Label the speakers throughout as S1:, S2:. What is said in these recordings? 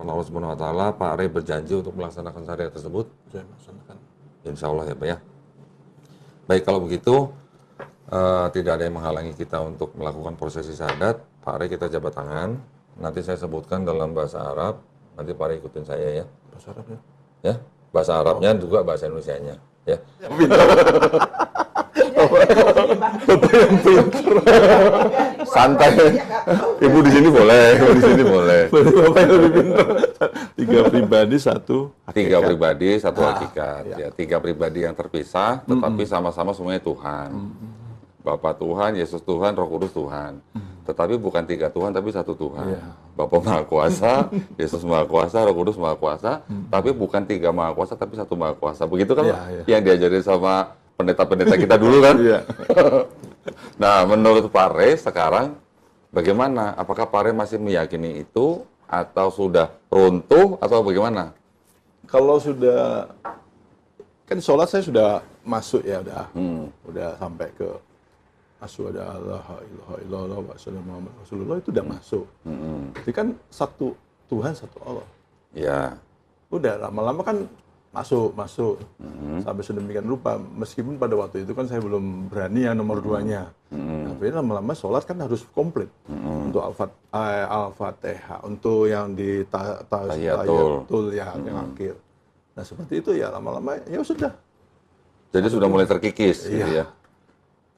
S1: Allah Subhanahu Wa Taala, Pak Rey berjanji untuk melaksanakan syariat tersebut.
S2: Saya melaksanakan.
S1: Insya Allah ya Pak ya. Baik, kalau begitu tidak ada yang menghalangi kita untuk melakukan prosesi syahadat. Pak Rey kita jabat tangan. Nanti saya sebutkan dalam bahasa Arab. Nanti Pak Rey ikutin saya ya.
S2: Bahasa Arabnya.
S1: Ya, bahasa Arabnya juga bahasa Indonesianya. Ya. Santai. Ibu di sini boleh, ibu di sini boleh.
S2: Bapak yang lebih pintar. 3 pribadi, 1
S1: Tiga
S2: hakikat.
S1: pribadi, satu hakikat.
S2: ya.
S1: Ya, 3 pribadi yang terpisah, tetapi sama-sama semuanya Tuhan. Bapa Tuhan, Yesus Tuhan, Roh Kudus Tuhan. Tetapi bukan 3 Tuhan, tapi 1 Tuhan.
S2: Iya.
S1: Bapa Maha Kuasa, Yesus Maha Kuasa, Roh Kudus Maha Kuasa. Tapi bukan 3 Maha Kuasa, tapi 1 Maha Kuasa. Begitu kan
S2: Iya, iya.
S1: yang diajarin sama pendeta-pendeta kita dulu kan?
S2: Iya.
S1: Nah, menurut Pak Rey sekarang bagaimana? Apakah Pak Rey masih meyakini itu atau sudah runtuh atau bagaimana?
S2: Kalau sudah, kan sholat saya sudah masuk ya, udah sampai ke asyhadu an la ilaha illallah wa asyhadu anna Muhammadar Rasulullah, itu udah masuk. Jadi kan satu Tuhan, satu Allah.
S1: Ya,
S2: Udah lama-lama kan masuk sampai sedemikian rupa. Meskipun pada waktu itu kan saya belum berani yang nomor 2-nya. Tapi lama-lama sholat kan harus komplit untuk Al-Fatihah, untuk yang di tahiyatul ya yang akhir. Nah seperti itu ya, lama-lama ya sudah.
S1: jadi sudah mulai terkikis gitu ya.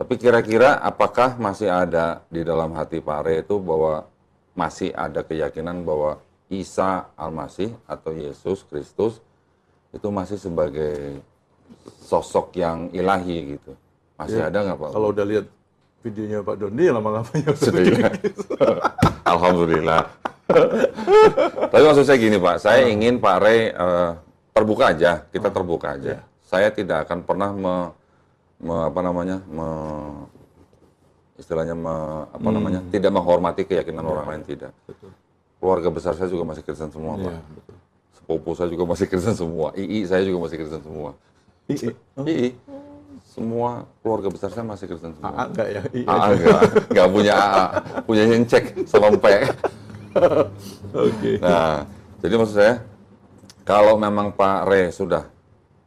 S1: Tapi kira-kira apakah masih ada di dalam hati Pak Rey itu bahwa masih ada keyakinan bahwa Isa Al-Masih atau Yesus Kristus itu masih sebagai sosok yang ilahi gitu? Masih ada nggak Pak?
S2: Kalau udah lihat videonya Pak Doni ya lama-lama ya
S1: Sudah ya? Alhamdulillah. Tapi maksud saya gini Pak, saya ingin Pak Rey terbuka aja, kita terbuka aja. Saya tidak akan pernah tidak menghormati keyakinan orang lain, tidak.
S2: Betul.
S1: Keluarga besar saya juga masih Kristen semua Pak.
S2: Betul.
S1: Sepupu saya juga masih Kristen semua. II saya juga masih Kristen semua. II. Semua keluarga besar saya masih Kristen semua.
S2: AA enggak ya?
S1: AA enggak punya AA, punya cek sama Mpe.
S2: Oke.
S1: Nah, jadi maksud saya, kalau memang Pak Rey sudah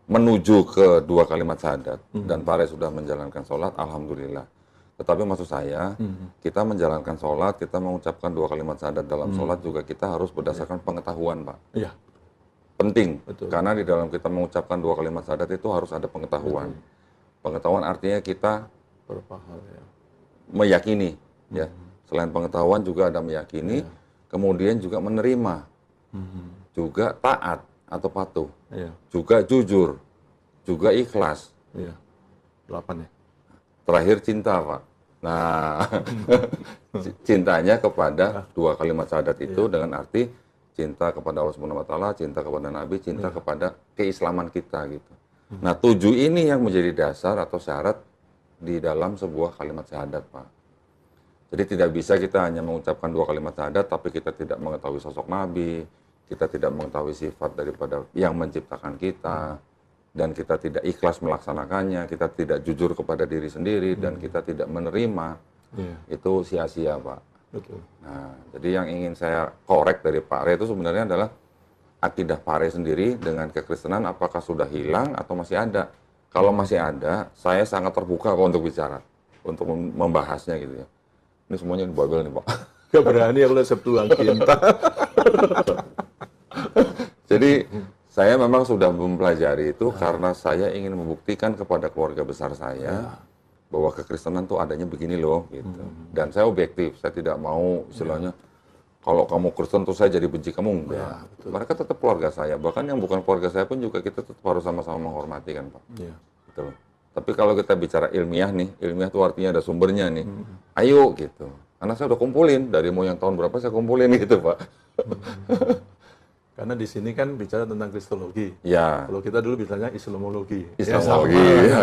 S1: menuju ke 2 kalimat syahadat dan Pak Rey sudah menjalankan sholat, alhamdulillah. Tetapi maksud saya, kita menjalankan sholat, kita mengucapkan 2 kalimat syahadat dalam sholat juga kita harus berdasarkan pengetahuan, Pak.
S2: Iya.
S1: Penting,
S2: Betul.
S1: karena di dalam kita mengucapkan 2 kalimat syahadat itu harus ada pengetahuan. Pengetahuan artinya kita
S2: Berapa hal ya?
S1: meyakini, ya. Selain pengetahuan juga ada meyakini, kemudian juga menerima, juga taat atau patuh,
S2: Iya.
S1: juga jujur, juga ikhlas.
S2: Iya. 8 ya.
S1: Terakhir cinta, Pak. Nah, cintanya kepada 2 kalimat syahadat itu dengan arti cinta kepada Allah Subhanahu Wa Taala, cinta kepada Nabi, cinta kepada keislaman kita gitu. Nah, 7 ini yang menjadi dasar atau syarat di dalam sebuah kalimat syahadat, Pak. Jadi tidak bisa kita hanya mengucapkan 2 kalimat syahadat, tapi kita tidak mengetahui sosok Nabi, kita tidak mengetahui sifat daripada yang menciptakan kita, dan kita tidak ikhlas melaksanakannya, kita tidak jujur kepada diri sendiri, dan kita tidak menerima, itu sia-sia, Pak.
S2: Betul.
S1: Nah, jadi yang ingin saya korek dari Pak Rey itu sebenarnya adalah akidah Pak Rey sendiri dengan kekristenan apakah sudah hilang atau masih ada. Kalau masih ada, saya sangat terbuka kok untuk bicara, untuk membahasnya gitu ya. Ini semuanya dibabel nih, Pak.
S2: Gak berani aku lihat Sabtu Cinta.
S1: Jadi saya memang sudah mempelajari itu karena saya ingin membuktikan kepada keluarga besar saya bahwa kekristenan tuh adanya begini loh gitu. Dan saya objektif, saya tidak mau istilahnya kalau kamu Kristen tuh saya jadi benci kamu, enggak. Mereka tetap keluarga saya, bahkan yang bukan keluarga saya pun juga kita tetap harus sama-sama menghormati kan, Pak.
S2: Iya.
S1: Gitu. Tapi kalau kita bicara ilmiah nih, ilmiah itu artinya ada sumbernya nih. Ayo gitu. Karena saya udah kumpulin dari mau yang tahun berapa saya kumpulin gitu, Pak.
S2: Karena di sini kan bicara tentang kristologi.
S1: Ya.
S2: Kalau kita dulu bicaranya Islamologi.
S1: Islamologi.
S2: Ya,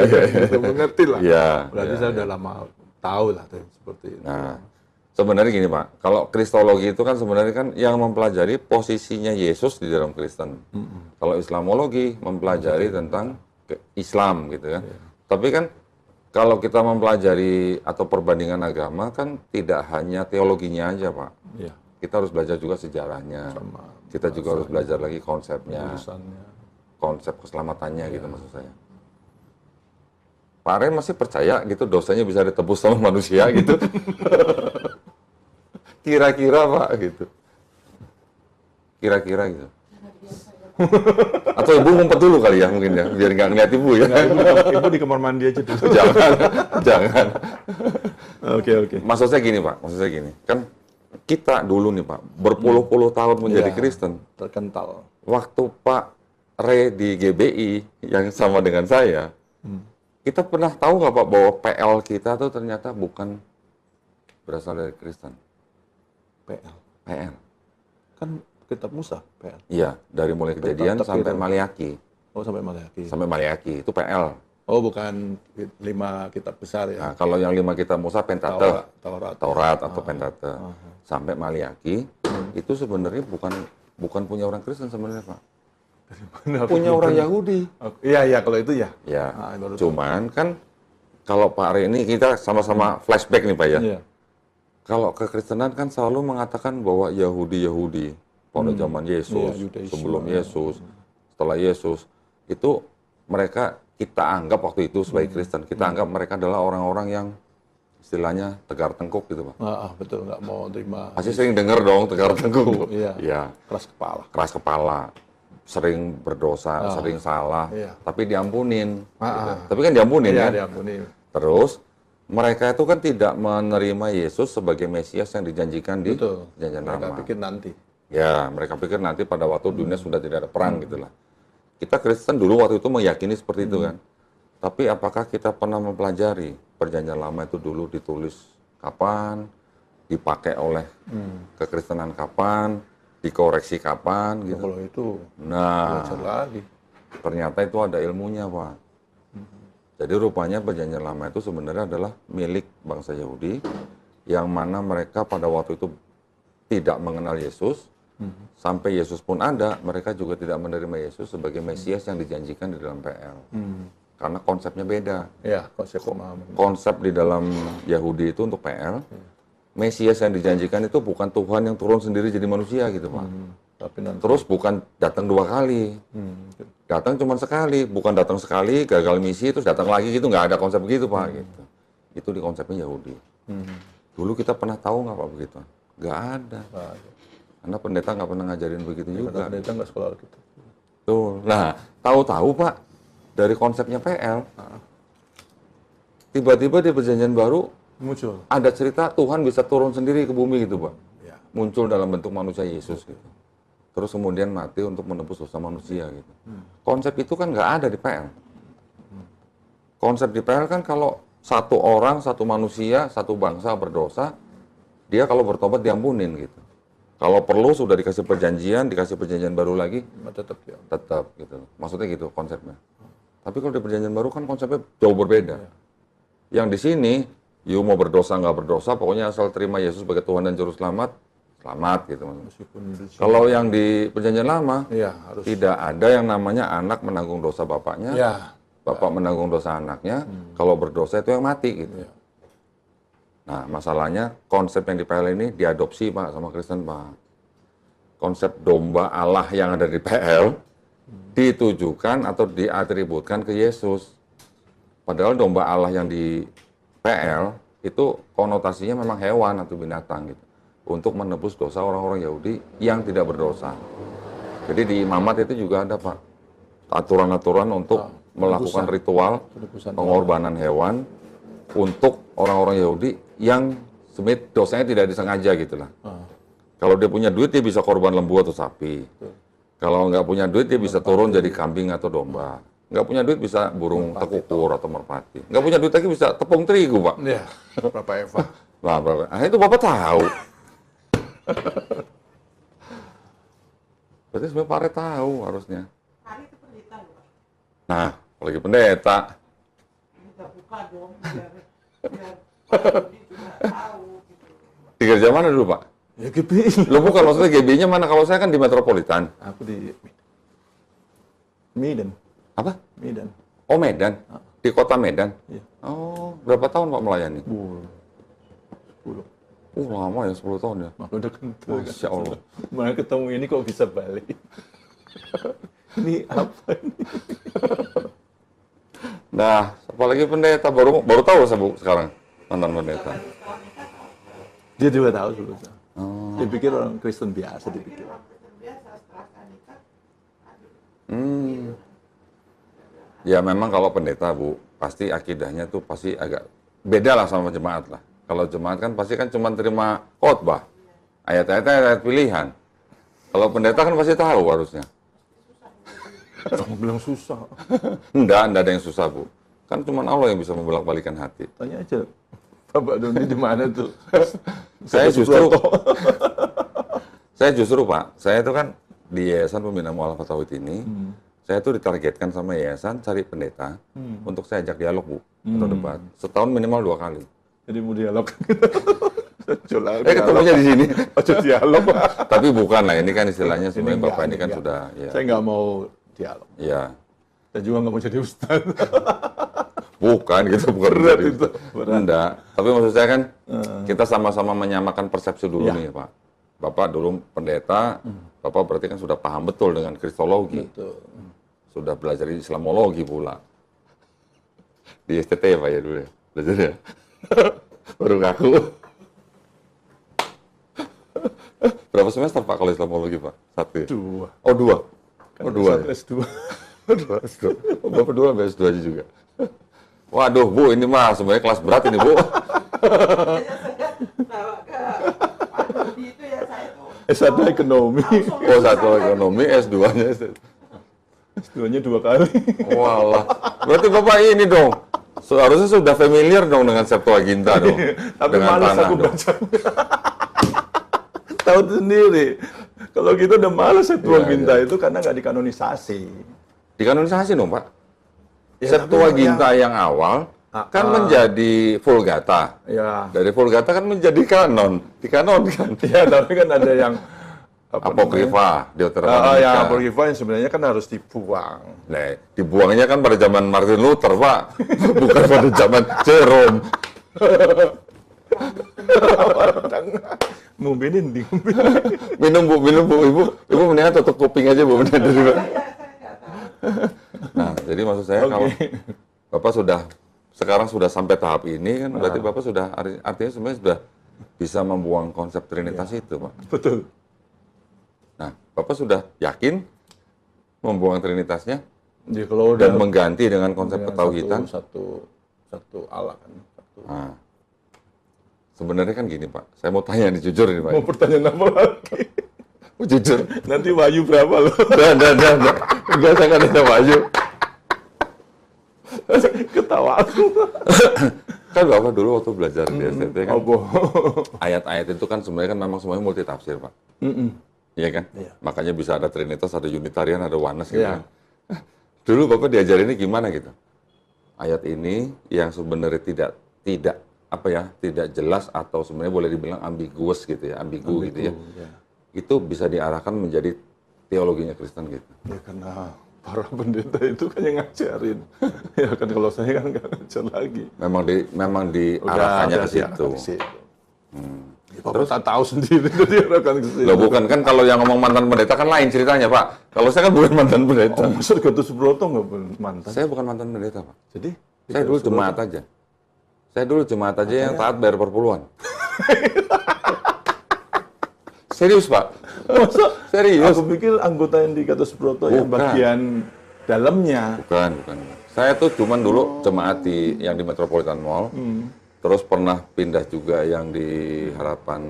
S2: itu mengerti lah.
S1: Iya.
S2: Berarti saya udah lama tahu lah seperti itu.
S1: Nah, sebenarnya gini Pak, kalau kristologi itu kan sebenarnya kan yang mempelajari posisinya Yesus di dalam Kristen. Kalau Islamologi mempelajari tentang Islam gitu kan. Tapi kan kalau kita mempelajari atau perbandingan agama kan tidak hanya teologinya aja Pak.
S2: Iya.
S1: kita harus belajar juga sejarahnya.
S2: Sama
S1: Kita juga harus belajar lagi konsepnya,
S2: tulisannya.
S1: konsep keselamatannya gitu maksud saya. Pak Aren masih percaya gitu dosanya bisa ditebus sama manusia gitu. Kira-kira Pak gitu. Kira-kira gitu. Atau ibu ngumpet dulu kali ya mungkin ya, biar nggak ngeliat ibu ya.
S2: Ibu di kamar mandi aja dulu.
S1: Jangan, jangan.
S2: Oke.
S1: Maksud saya gini Pak, maksud saya gini. Kan kita dulu nih Pak, berpuluh-puluh tahun menjadi
S2: Iya,
S1: Kristen.
S2: terkental.
S1: Waktu Pak Re di GBI yang sama dengan saya, kita pernah tahu nggak Pak bahwa PL kita tuh ternyata bukan berasal dari Kristen.
S2: PL.
S1: PL.
S2: Kan kitab Musa, PL.
S1: Iya, dari mulai Kejadian
S2: Tetap
S1: sampai
S2: gitu.
S1: Maliaki.
S2: Oh, sampai Maleakhi.
S1: Sampai Maliaki, itu PL.
S2: Oh, bukan 5 kitab besar ya.
S1: Nah, kalau yang 5 kitab Musa, Pentateuch,
S2: Taurat.
S1: atau Pentateuch. Sampai Maliaki, itu sebenarnya bukan punya orang Kristen sebenarnya Pak. Punya orang Yahudi.
S2: Iya, kalau itu ya.
S1: Ya,
S2: Baru
S1: cuman kan kalau Pak Re ini kita sama-sama flashback nih Pak ya.
S2: Iya.
S1: Kalau kekristenan kan selalu mengatakan bahwa Yahudi pada zaman Yesus,
S2: Iya, Yudaisme.
S1: sebelum Yesus, setelah Yesus, itu mereka kita anggap waktu itu sebagai Kristen, kita anggap mereka adalah orang-orang yang istilahnya tegar tengkuk gitu Pak.
S2: Betul, nggak mau terima.
S1: Pasti sering dengar dong tegar tengkuk.
S2: Iya.
S1: Ya,
S2: Keras kepala.
S1: keras kepala, sering berdosa, sering salah,
S2: Iya.
S1: tapi diampunin. Gitu. Tapi kan diampunin
S2: Iya,
S1: kan?
S2: diampuni.
S1: Terus mereka itu kan tidak menerima Yesus sebagai Mesias yang dijanjikan di
S2: Betul.
S1: Perjanjian
S2: Mereka
S1: Lama.
S2: pikir nanti.
S1: Ya, mereka pikir nanti pada waktu dunia sudah tidak ada perang gitulah. Kita Kristen dulu waktu itu meyakini seperti itu kan. Tapi apakah kita pernah mempelajari Perjanjian Lama itu dulu ditulis kapan, dipakai oleh kekristenan kapan, dikoreksi kapan gitu.
S2: Kalau itu
S1: Nah,
S2: belajar lagi.
S1: ternyata itu ada ilmunya, Pak. Jadi rupanya Perjanjian Lama itu sebenarnya adalah milik bangsa Yahudi yang mana mereka pada waktu itu tidak mengenal Yesus. Sampai Yesus pun ada, mereka juga tidak menerima Yesus sebagai Mesias yang dijanjikan di dalam PL. Karena konsepnya beda.
S2: Ya, konsep pemahaman.
S1: Konsep di dalam Yahudi itu untuk PL, Mesias yang dijanjikan itu bukan Tuhan yang turun sendiri jadi manusia gitu Pak.
S2: Tapi nanti.
S1: Terus bukan datang 2 kali. Datang cuma sekali, bukan datang sekali, gagal misi, terus datang lagi gitu, nggak ada konsep begitu Pak. Gitu. Itu di konsepnya Yahudi. Dulu kita pernah tahu nggak Pak begitu? Nggak ada. Karena pendeta nggak pernah ngajarin begitu juga.
S2: Pendeta nggak sekolah gitu.
S1: Tuh. Nah, tahu-tahu Pak, dari konsepnya PL, tiba-tiba di Perjanjian Baru
S2: Muncul.
S1: ada cerita Tuhan bisa turun sendiri ke bumi gitu Pak.
S2: Ya.
S1: Muncul dalam bentuk manusia Yesus gitu. Terus kemudian mati untuk menebus dosa manusia gitu. Konsep itu kan nggak ada di PL. Konsep di PL kan kalau satu orang, satu manusia, satu bangsa berdosa, dia kalau bertobat diampunin gitu. Kalau perlu sudah dikasih perjanjian baru lagi,
S2: Tetap ya.
S1: tetap gitu. Maksudnya gitu konsepnya. Tapi kalau di perjanjian baru kan konsepnya jauh berbeda. Yang di sini, you mau berdosa nggak berdosa, pokoknya asal terima Yesus sebagai Tuhan dan Juru Selamat, selamat gitu.
S2: Meskipun di sini.
S1: Kalau yang di perjanjian lama,
S2: Iya, harus.
S1: tidak ada yang namanya anak menanggung dosa bapaknya,
S2: Ya.
S1: bapak menanggung dosa anaknya. Kalau berdosa itu yang mati gitu.
S2: Ya.
S1: Nah, masalahnya konsep yang di PL ini diadopsi Pak sama Kristen Pak. Konsep domba Allah yang ada di PL ditujukan atau diatributkan ke Yesus. Padahal domba Allah yang di PL itu konotasinya memang hewan atau binatang gitu. Untuk menebus dosa orang-orang Yahudi yang tidak berdosa. Jadi di imamat itu juga ada Pak. Aturan-aturan untuk melakukan ritual
S2: Penebusan.
S1: pengorbanan hewan untuk orang-orang Yahudi yang sebenarnya dosanya tidak disengaja gitu lah. Kalau dia punya duit, dia bisa korban lembu atau sapi. Kalau nggak punya duit, dia bisa turun jadi kambing atau domba. Nggak punya duit bisa burung tekukur atau merpati. Nggak punya duit lagi bisa tepung terigu, Pak.
S2: Ya, Bapak Eva.
S1: Nah, itu Bapak tahu. Berarti sebenarnya Pak Re tahu harusnya.
S3: Hari itu pendeta loh, Pak.
S1: Nah, apalagi pendeta.
S3: Kita buka dong, biar Pak Budi juga tahu gitu.
S1: Di gereja mana dulu, Pak?
S2: Ya, GBI.
S1: Lo bukan, maksudnya GB-nya mana? Kalau saya kan di Metropolitan.
S2: Aku di Medan.
S1: Apa?
S2: Medan.
S1: Oh, Medan. Di kota Medan.
S2: Iya.
S1: Oh, berapa tahun Pak melayani?
S2: 10.
S1: Lama ya 10 tahun ya.
S2: Maka udah kental.
S1: Masya Allah.
S2: Malah ketemu ini kok bisa balik. Ini apa ini?
S1: Nah, apalagi pendeta baru tahu saya Bu sekarang mantan pendeta.
S2: Dia juga tahu sebetulnya.
S1: Oh.
S2: Dia pikir orang Kristen biasa dipikir.
S3: biasa setelah nikah
S1: Ya memang kalau pendeta Bu, pasti akidahnya tuh pasti agak beda lah sama jemaat lah. Kalau jemaat kan pasti kan cuma terima khotbah, ayat-ayat pilihan. Kalau pendeta kan pasti tahu harusnya.
S2: Kamu bilang susah.
S1: Enggak ada yang susah Bu. Kan cuma Allah yang bisa membolak-balikan hati.
S2: Tanya aja, Bapak Doni di mana tuh?
S1: Saya justru Pak, saya itu kan di Yayasan Pembinaan Mu'alafah Tauhid ini, saya tuh ditargetkan sama yayasan cari pendeta untuk saya ajak dialog Bu atau debat setahun minimal 2 kali.
S2: Jadi mau dialog.
S1: Ketemunya di sini.
S2: Aja dialog.
S1: Tapi bukan lah, ini kan istilahnya sebenarnya
S2: Ini
S1: Bapak ini kan
S2: enggak.
S1: sudah ya.
S2: Saya nggak mau dialog.
S1: Ya,
S2: Dan juga nggak mau jadi ustaz.
S1: bukan gitu, bukan
S2: Berat
S1: dari-
S2: itu, berat.
S1: Enggak. Tapi maksud saya kan kita sama-sama menyamakan persepsi dulu
S2: Ya.
S1: nih Pak. Bapak dulu pendeta, Bapak berarti kan sudah paham betul dengan kristologi.
S2: Betul.
S1: Sudah belajar Islamologi pula. Di STT ya Pak ya dulu ya. Belajar ya. Baru ngaku. Berapa semester Pak kalau Islamologi Pak? 1 ya?
S2: 2.
S1: Oh 2.
S2: Kan
S1: Oh 2 ya?
S2: S2.
S1: S2. Oh, Bapak 2 sampai S2 aja juga. Waduh Bu, ini mah sebenarnya kelas berat ini Bu.
S3: biasanya saya bawa ke Pak Dodi itu ya saya tuh
S2: S1 ekonomi.
S1: Oh 1 ekonomi, S2-nya.
S2: S2-nya 2 kali.
S1: Walah. Berarti Bapak ini dong. Seharusnya sudah familiar dong dengan Septuaginta dong.
S2: Tapi
S1: Dengan
S2: malas
S1: tanah
S2: aku
S1: dong.
S2: baca. Tahu sendiri. Kalau kita udah malas Septuaginta itu karena nggak dikanonisasi.
S1: Dikanonisasi dong Pak.
S2: Ya,
S1: Septuaginta yang awal kan menjadi Vulgata.
S2: Ya.
S1: Dari Vulgata kan menjadi kanon, dikanonkan.
S2: Ya, tapi kan ada yang
S1: Apokrifa,
S2: ya,
S1: Deuteronomika.
S2: apokrifa yang sebenarnya kan harus dibuang.
S1: Nah, dibuangnya kan pada zaman Martin Luther, Pak. Bukan pada zaman Jerome.
S2: Ngumbinin di
S1: Minum Bu, Ibu. Ibu mendingan tutup kuping aja Bu, benar dari Pak.
S3: saya nggak tahu
S1: Nah, jadi maksud saya kalau Bapak sekarang sudah sampai tahap ini kan berarti Bapak sudah artinya sebenarnya sudah bisa membuang konsep Trinitas itu, Pak.
S2: Betul.
S1: Nah, Bapak sudah yakin membuang Trinitasnya
S2: Jadi kalau udah
S1: dan mengganti dengan konsep
S2: dengan
S1: ketauhidan?
S2: satu Allah kan.
S1: Nah, sebenarnya kan gini, Pak. Saya mau tanya nih jujur ini, Pak.
S2: Mau pertanyaan apa lagi?
S1: Oh, jujur.
S2: Nanti Wahyu berapa loh?
S1: Dah. Enggak, saya nggak ada Wahyu.
S2: Ketawa aku.
S1: Kan Bapak dulu waktu belajar di STT kan,
S2: Apa?
S1: ayat-ayat itu kan sebenarnya kan memang semuanya multi tafsir, Pak. Iya kan?
S2: Iya.
S1: Makanya bisa ada Trinitas, ada Unitarian, ada Oneness gitu
S2: Iya.
S1: kan. Dulu Bapak diajarinnya gimana gitu? Ayat ini yang sebenarnya tidak jelas atau sebenarnya boleh dibilang ambiguous gitu ya, ambigu gitu ya.
S2: Ya.
S1: Itu bisa diarahkan menjadi teologinya Kristen gitu.
S2: Ya karena para pendeta itu kan yang ngajarin. Ya kan kalau saya kan nggak ngajar lagi.
S1: Memang diarahkannya ke situ.
S2: diarahkan ke situ. Ya, Bapak tak tahu sendiri itu diarahkan ke situ.
S1: Loh bukan kan kalau yang ngomong mantan pendeta kan lain ceritanya Pak. Kalau saya kan bukan mantan pendeta.
S2: Oh, maksud Gatot Subroto nggak mantan?
S1: Saya bukan mantan pendeta Pak.
S2: Jadi?
S1: Saya dulu jemaat aja. Saya dulu jemaat aja yang taat bayar per puluhan. Serius Pak.
S2: Masa?
S1: Serius.
S2: Aku pikir anggota yang di Gatot Subroto yang
S1: Bukan.
S2: bagian dalamnya.
S1: Bukan. Saya tuh cuman dulu jemaat yang di Metropolitan Mall. Terus pernah pindah juga yang di Harapan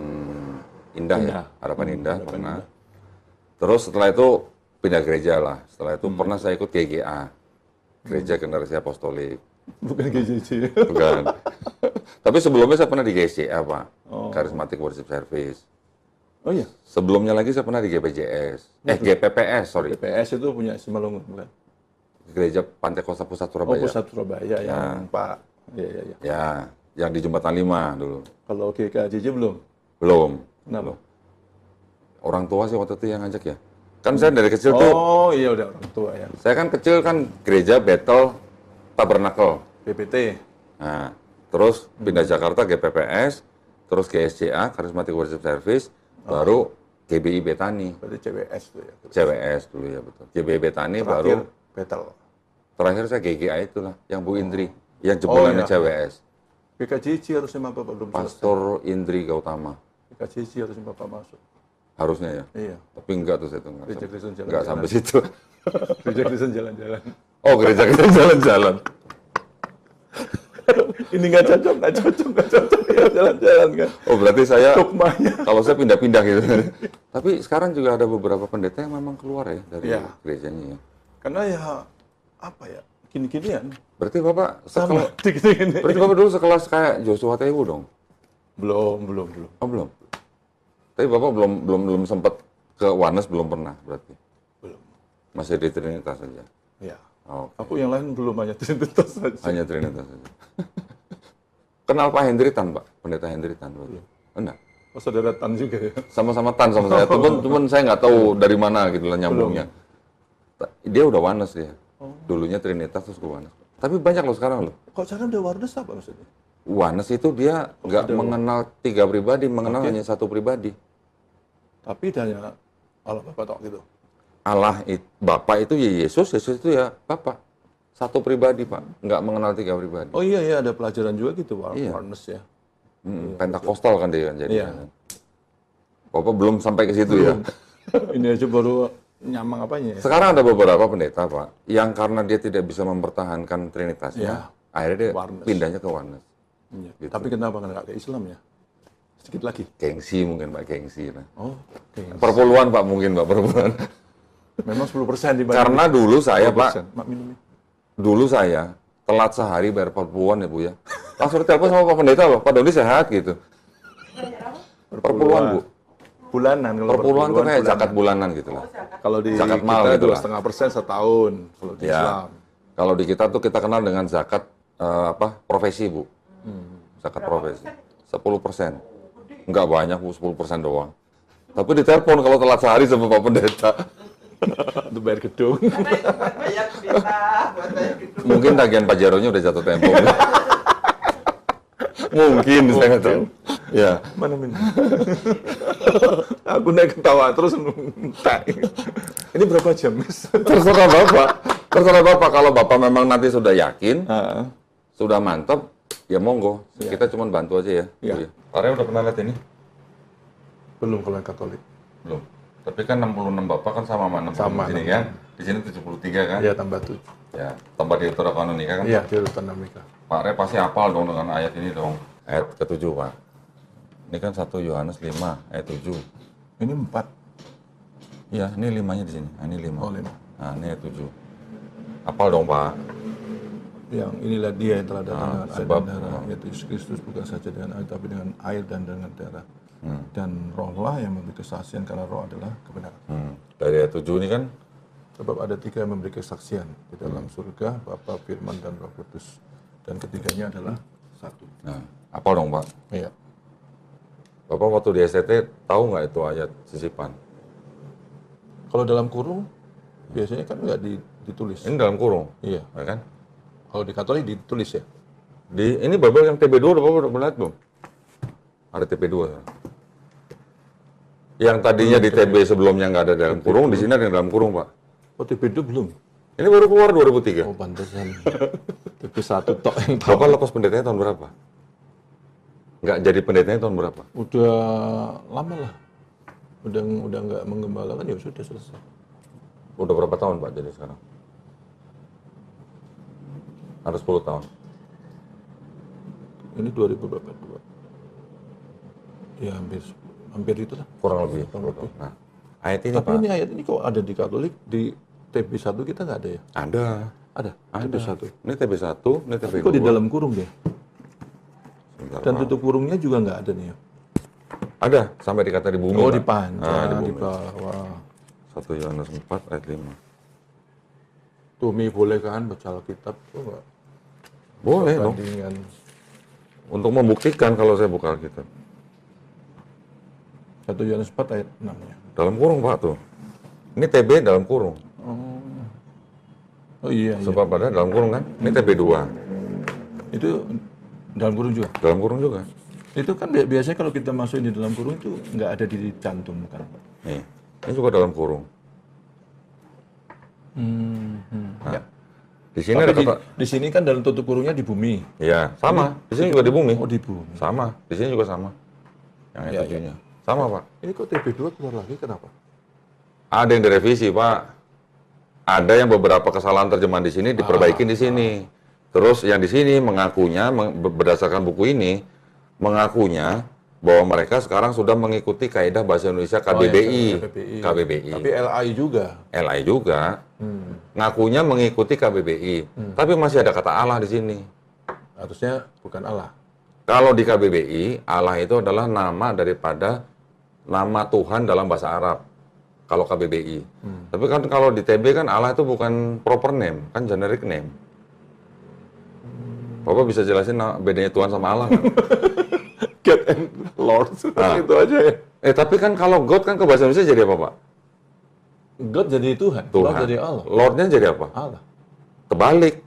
S1: Indah ya. Harapan Indah pernah. Terus setelah itu pindah gereja lah. Setelah itu pernah saya ikut GGA. Gereja Generasi Apostolik.
S2: Bukan GJJ.
S1: Bukan. Tapi sebelumnya saya pernah di GCA Pak. Charismatic Worship Service.
S2: Oh iya,
S1: Sebelumnya lagi saya pernah di GPJS. GPPS, sorry.
S2: PPS itu punya Simalungun bukan?
S1: Gereja Pantai Kosta Pusat
S2: Oh,
S1: Surabaya.
S2: Pusat Surabaya yang Pak. Iya.
S1: Ya, yang di Jembatan 5 dulu.
S2: Kalau GKJJ belum?
S1: Belum.
S2: Kenapa?
S1: Orang tua sih waktu itu yang ngajak ya. Kan saya dari kecil tuh,
S2: Oh iya udah orang tua ya.
S1: saya kan kecil kan gereja Bethel Tabernacle.
S2: PPT.
S1: Nah, terus pindah Jakarta GPPS, terus GSCA, Charismatic Worship Service, baru GBI Betani.
S2: Berarti CWS tuh ya.
S1: CWS dulu ya betul. GBI Betani
S2: Terakhir
S1: baru
S2: Betel.
S1: terakhir saya GGA itulah, yang Bu Indri, yang jebolannya
S2: iya.
S1: CWS.
S2: PKJJ harusnya Bapak belum selesai.
S1: Pastor Indri Gautama.
S2: PKJJ harusnya Bapak masuk.
S1: Harusnya ya.
S2: Iya.
S1: Tapi enggak tuh saya tuh
S2: Gereja Kristen jalan-jalan.
S1: enggak sampai situ.
S2: Gereja Kristen jalan-jalan.
S1: Oh, gereja kita jalan-jalan.
S2: Ini nggak cocok ya, jalan-jalan kan.
S1: Oh, berarti saya
S2: Dogmanya.
S1: kalau saya pindah-pindah gitu. Tapi sekarang juga ada beberapa pendeta yang memang keluar ya dari
S2: Iya.
S1: gerejanya ya.
S2: Karena ya apa ya, gini-ginian.
S1: Berarti Bapak
S2: Sama
S1: sekelas,
S2: gini-gini.
S1: berarti Bapak dulu sekelas kayak Joshua Tewu dong?
S2: Belum.
S1: Oh, belum. Tapi Bapak belum sempat ke Wanes, belum pernah berarti.
S2: Belum.
S1: Masih di Trinitas saja.
S2: Ya.
S1: Oh,
S2: Aku yang lain belum, hanya Trinitas saja.
S1: hanya Trinitas saja. Kenal Pak Hendri Tan, Pak? Pendeta Hendri Tan berarti? Enggak.
S2: Oh, saudara Tan juga ya.
S1: Sama-sama Tan sama saya. Cuman saya nggak tahu dari mana gitu lah nyambungnya. Dia udah Wanes dia. Dulunya Trinitas terus ke Wanes. Tapi banyak loh sekarang loh.
S2: Kok sekarang udah Warnes apa maksudnya?
S1: Wanes itu dia nggak mengenal 3 pribadi, mengenal hanya satu pribadi.
S2: Tapi hanya Allah Bapak tok gitu.
S1: Bapak itu ya Yesus, Yesus itu ya Bapak. Satu pribadi Pak, nggak mengenal 3 pribadi.
S2: Oh iya, ada pelajaran juga gitu,
S1: Iya.
S2: Warnes ya.
S1: Pentakostal kan dia kan jadi.
S2: Iya.
S1: Kan. Bapak belum sampai ke situ ya.
S2: Ini aja baru nyamang apanya ya.
S1: Sekarang ada beberapa pendeta Pak, yang karena dia tidak bisa mempertahankan Trinitasnya,
S2: Iya.
S1: akhirnya dia
S2: Warnes.
S1: pindahnya ke Wanes.
S2: Iya.
S1: Gitu.
S2: Tapi kenapa nggak ke Islam ya? Sedikit lagi.
S1: Gengsi mungkin Pak, gengsi. Nah.
S2: Oh, oke.
S1: Perpuluhan Pak mungkin Pak, perpuluhan.
S2: Memang 10% dibanding.
S1: Karena dulu saya
S2: 10%.
S1: Pak,
S2: Mak minum.
S1: dulu saya telat sehari bayar perpuluhan ya Bu ya. Langsung ditelepon sama Pak Pendeta loh, Pak Doni sehat gitu. Perpuluhan Bu.
S2: Bulanan. Kalau
S1: Perpuluhan itu kayak
S2: bulanan.
S1: zakat bulanan gitu lah.
S2: Kalau di
S1: zakat mal
S2: kita
S1: gitu lah.
S2: 2,5% setahun. Kalau di
S1: Ya.
S2: Islam.
S1: Kalau di kita tuh kita kenal dengan zakat profesi Bu. Zakat profesi. 10%. Enggak banyak Bu, 10% doang. Tapi ditelepon kalau telat sehari sama Pak Pendeta.
S2: Untuk bayar gedung.
S3: Karena itu buat bayar pendeta, buat bayar gedung.
S1: Mungkin tagihan pajaronya udah jatuh tempo. Mungkin, saya nggak tahu. Ya.
S2: Mana min? Aku naik ketawa terus entek. Ini berapa jam, Mas?
S1: Terserah Bapak. Terserah Bapak. Kalau Bapak memang nanti sudah yakin,
S2: Heeh.
S1: sudah mantap, ya monggo. Kita cuma bantu aja ya.
S2: Iya.
S1: Pak Rey udah pernah lihat ini?
S2: Belum kalau yang Katolik.
S1: Belum. Tapi kan 66 Bapak kan sama 60
S2: Sama,
S1: di sini kan? Di sini 73 kan?
S2: Iya, tambah 7.
S1: Ya, tambah di Tura Kanonika kan?
S2: Iya, di urutan Amerika.
S1: Pak Rey pasti hafal dong dengan ayat ini dong. Ayat ke-7, Pak. Ini kan 1 Yohanes 5, ayat 7.
S2: Ini 4.
S1: Iya, ini 5-nya di sini. Nah, ini 5.
S2: Oh, 5.
S1: Nah, ini ayat 7. Hafal dong, Pak.
S2: Yang inilah dia yang telah datang dengan air
S1: sebab-
S2: dan darah, yaitu Yesus Kristus, bukan saja dengan air, tapi dengan air dan dengan darah. Dan rohlah yang memberi kesaksian, karena roh adalah kebenaran.
S1: Dari ayat 7 ini kan,
S2: Sebab ada 3 yang memberi kesaksian di dalam surga, Bapa, Firman, dan Roh Kudus. Dan ketiganya adalah 1.
S1: nah, hafal dong, Pak.
S2: Iya.
S1: Bapak waktu di STT tahu nggak itu ayat sisipan?
S2: Kalau dalam kurung, biasanya kan nggak ditulis.
S1: Ini dalam kurung,
S2: Iya.
S1: ya kan?
S2: Kalau di Katolik ditulis ya.
S1: Ini Bible yang TB2 udah Bapak udah lihat belum? Ada TB2. Yang tadinya di TB sebelumnya nggak ada dalam kurung, di sini ada yang dalam kurung, Pak.
S2: Oh, TB2 belum?
S1: Ini baru keluar 2003.
S2: Oh, pantesan. TB1 tok yang tahu.
S1: Bapak lepas pendetanya tahun berapa? Nggak jadi pendetanya tahun berapa?
S2: Udah lama lah. Udah nggak menggembalakan, ya sudah selesai.
S1: Udah berapa tahun, Pak, jadi sekarang? Ada 10 tahun.
S2: Ini 2022. Ya hampir itulah.
S1: Kurang lebih. Nah, ayat ini,
S2: Tapi
S1: Pak.
S2: ini ayat ini kok ada di Katolik, di TB1 kita nggak ada ya?
S1: Ada.
S2: Ada.
S1: Ada.
S2: TB1.
S1: Ini TB1, ini TB2.
S2: Tapi kok di dalam kurung dia?
S1: Sebentar,
S2: Dan
S1: Pak.
S2: tutup kurungnya juga nggak ada nih ya?
S1: Ada, sampai dikata di bumi.
S2: Oh,
S1: Pak.
S2: di panca,
S1: Nah, di
S2: di
S1: bumi.
S2: bawah.
S1: 1 Yohanes 4 ayat 5.
S2: Tumi boleh kan baca Alkitab? Tuh nggak?
S1: Boleh dong.
S2: Bandingan.
S1: Untuk membuktikan kalau saya buka Alkitab.
S2: 1 Yohanes 4 ayat 6-nya.
S1: Dalam kurung, Pak, tuh. Ini TB dalam kurung.
S2: Oh iya, iya.
S1: Sebab ada dalam kurung kan? Ini TB2.
S2: Itu dalam kurung juga.
S1: Dalam kurung juga.
S2: Itu kan biasanya kalau kita masukin di dalam kurung itu nggak ada dicantumkan.
S1: Nih, ini juga dalam kurung.
S2: Ya.
S1: Di sini
S2: Tapi
S1: ada kata,
S2: di sini kan dalam tutup kurungnya di bumi.
S1: ya sama. Di sini juga di bumi.
S2: Oh, di bumi.
S1: Sama. Di sini juga sama. Yang
S2: Ya,
S1: tujuhnya. Sama, Pak.
S2: Ini kok TB2 keluar lagi, kenapa?
S1: Ada yang direvisi, Pak. Ada yang beberapa kesalahan terjemahan di sini diperbaikin di sini. Terus yang di sini mengakunya berdasarkan buku ini mengakunya bahwa mereka sekarang sudah mengikuti kaidah bahasa Indonesia KBBI. KBBI.
S2: Tapi LI juga.
S1: LI juga. Ngakunya mengikuti KBBI. Tapi masih ada kata Allah di sini.
S2: Harusnya bukan Allah.
S1: Kalau di KBBI, Allah itu adalah nama daripada nama Tuhan dalam bahasa Arab. Kalau KBBI. Tapi kan kalau di TB kan Allah itu bukan proper name, kan generic name. Bapak bisa jelasin bedanya Tuhan sama Allah kan?
S2: God and Lord, itu aja ya.
S1: Tapi kan kalau God kan ke bahasa Indonesia jadi apa, Pak?
S2: God jadi Tuhan, Lord jadi Allah.
S1: Lordnya jadi apa?
S2: Allah.
S1: Terbalik.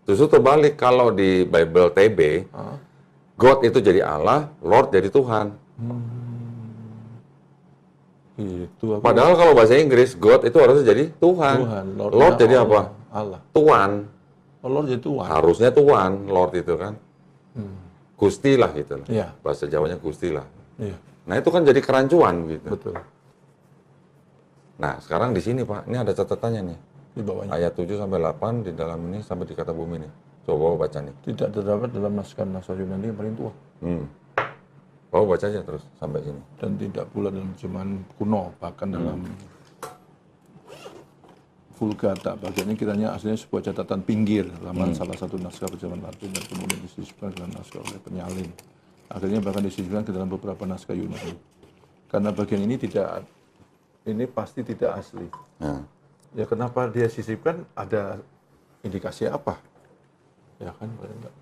S1: Justru terbalik. Kalau di Bible TB, God itu jadi Allah, Lord jadi Tuhan.
S2: Gitu.
S1: Padahal kalau bahasa Inggris, God itu harusnya jadi Tuhan. Lord jadi apa?
S2: Allah.
S1: Tuan.
S2: Lord jadi Tuhan.
S1: Harusnya Tuan, Lord itu kan. Gusti lah gitu.
S2: Iya.
S1: Bahasa Jawanya Gusti lah.
S2: Iya,
S1: Nah itu kan jadi kerancuan gitu.
S2: betul.
S1: Nah sekarang di sini Pak, ini ada catatannya nih.
S2: Di bawahnya.
S1: Ayat 7 sampai 8 di dalam ini sampai di kata bumi nih. Coba baca nih.
S2: Tidak terdapat dalam naskah Yunani yang paling tua.
S1: Bawa baca aja terus sampai sini.
S2: Dan tidak pula dalam terjemahan kuno, bahkan dalam Vulgata. Bagian ini kiranya aslinya sebuah catatan pinggir, laman salah satu naskah terjemahan Latin dan kemudian disisipkan dalam naskah oleh penyalin. Akhirnya bahkan disisipkan ke dalam beberapa naskah Yunani. Karena bagian ini pasti tidak asli. Ya kenapa dia sisipkan? Ada indikasi apa? Ya kan, enggak.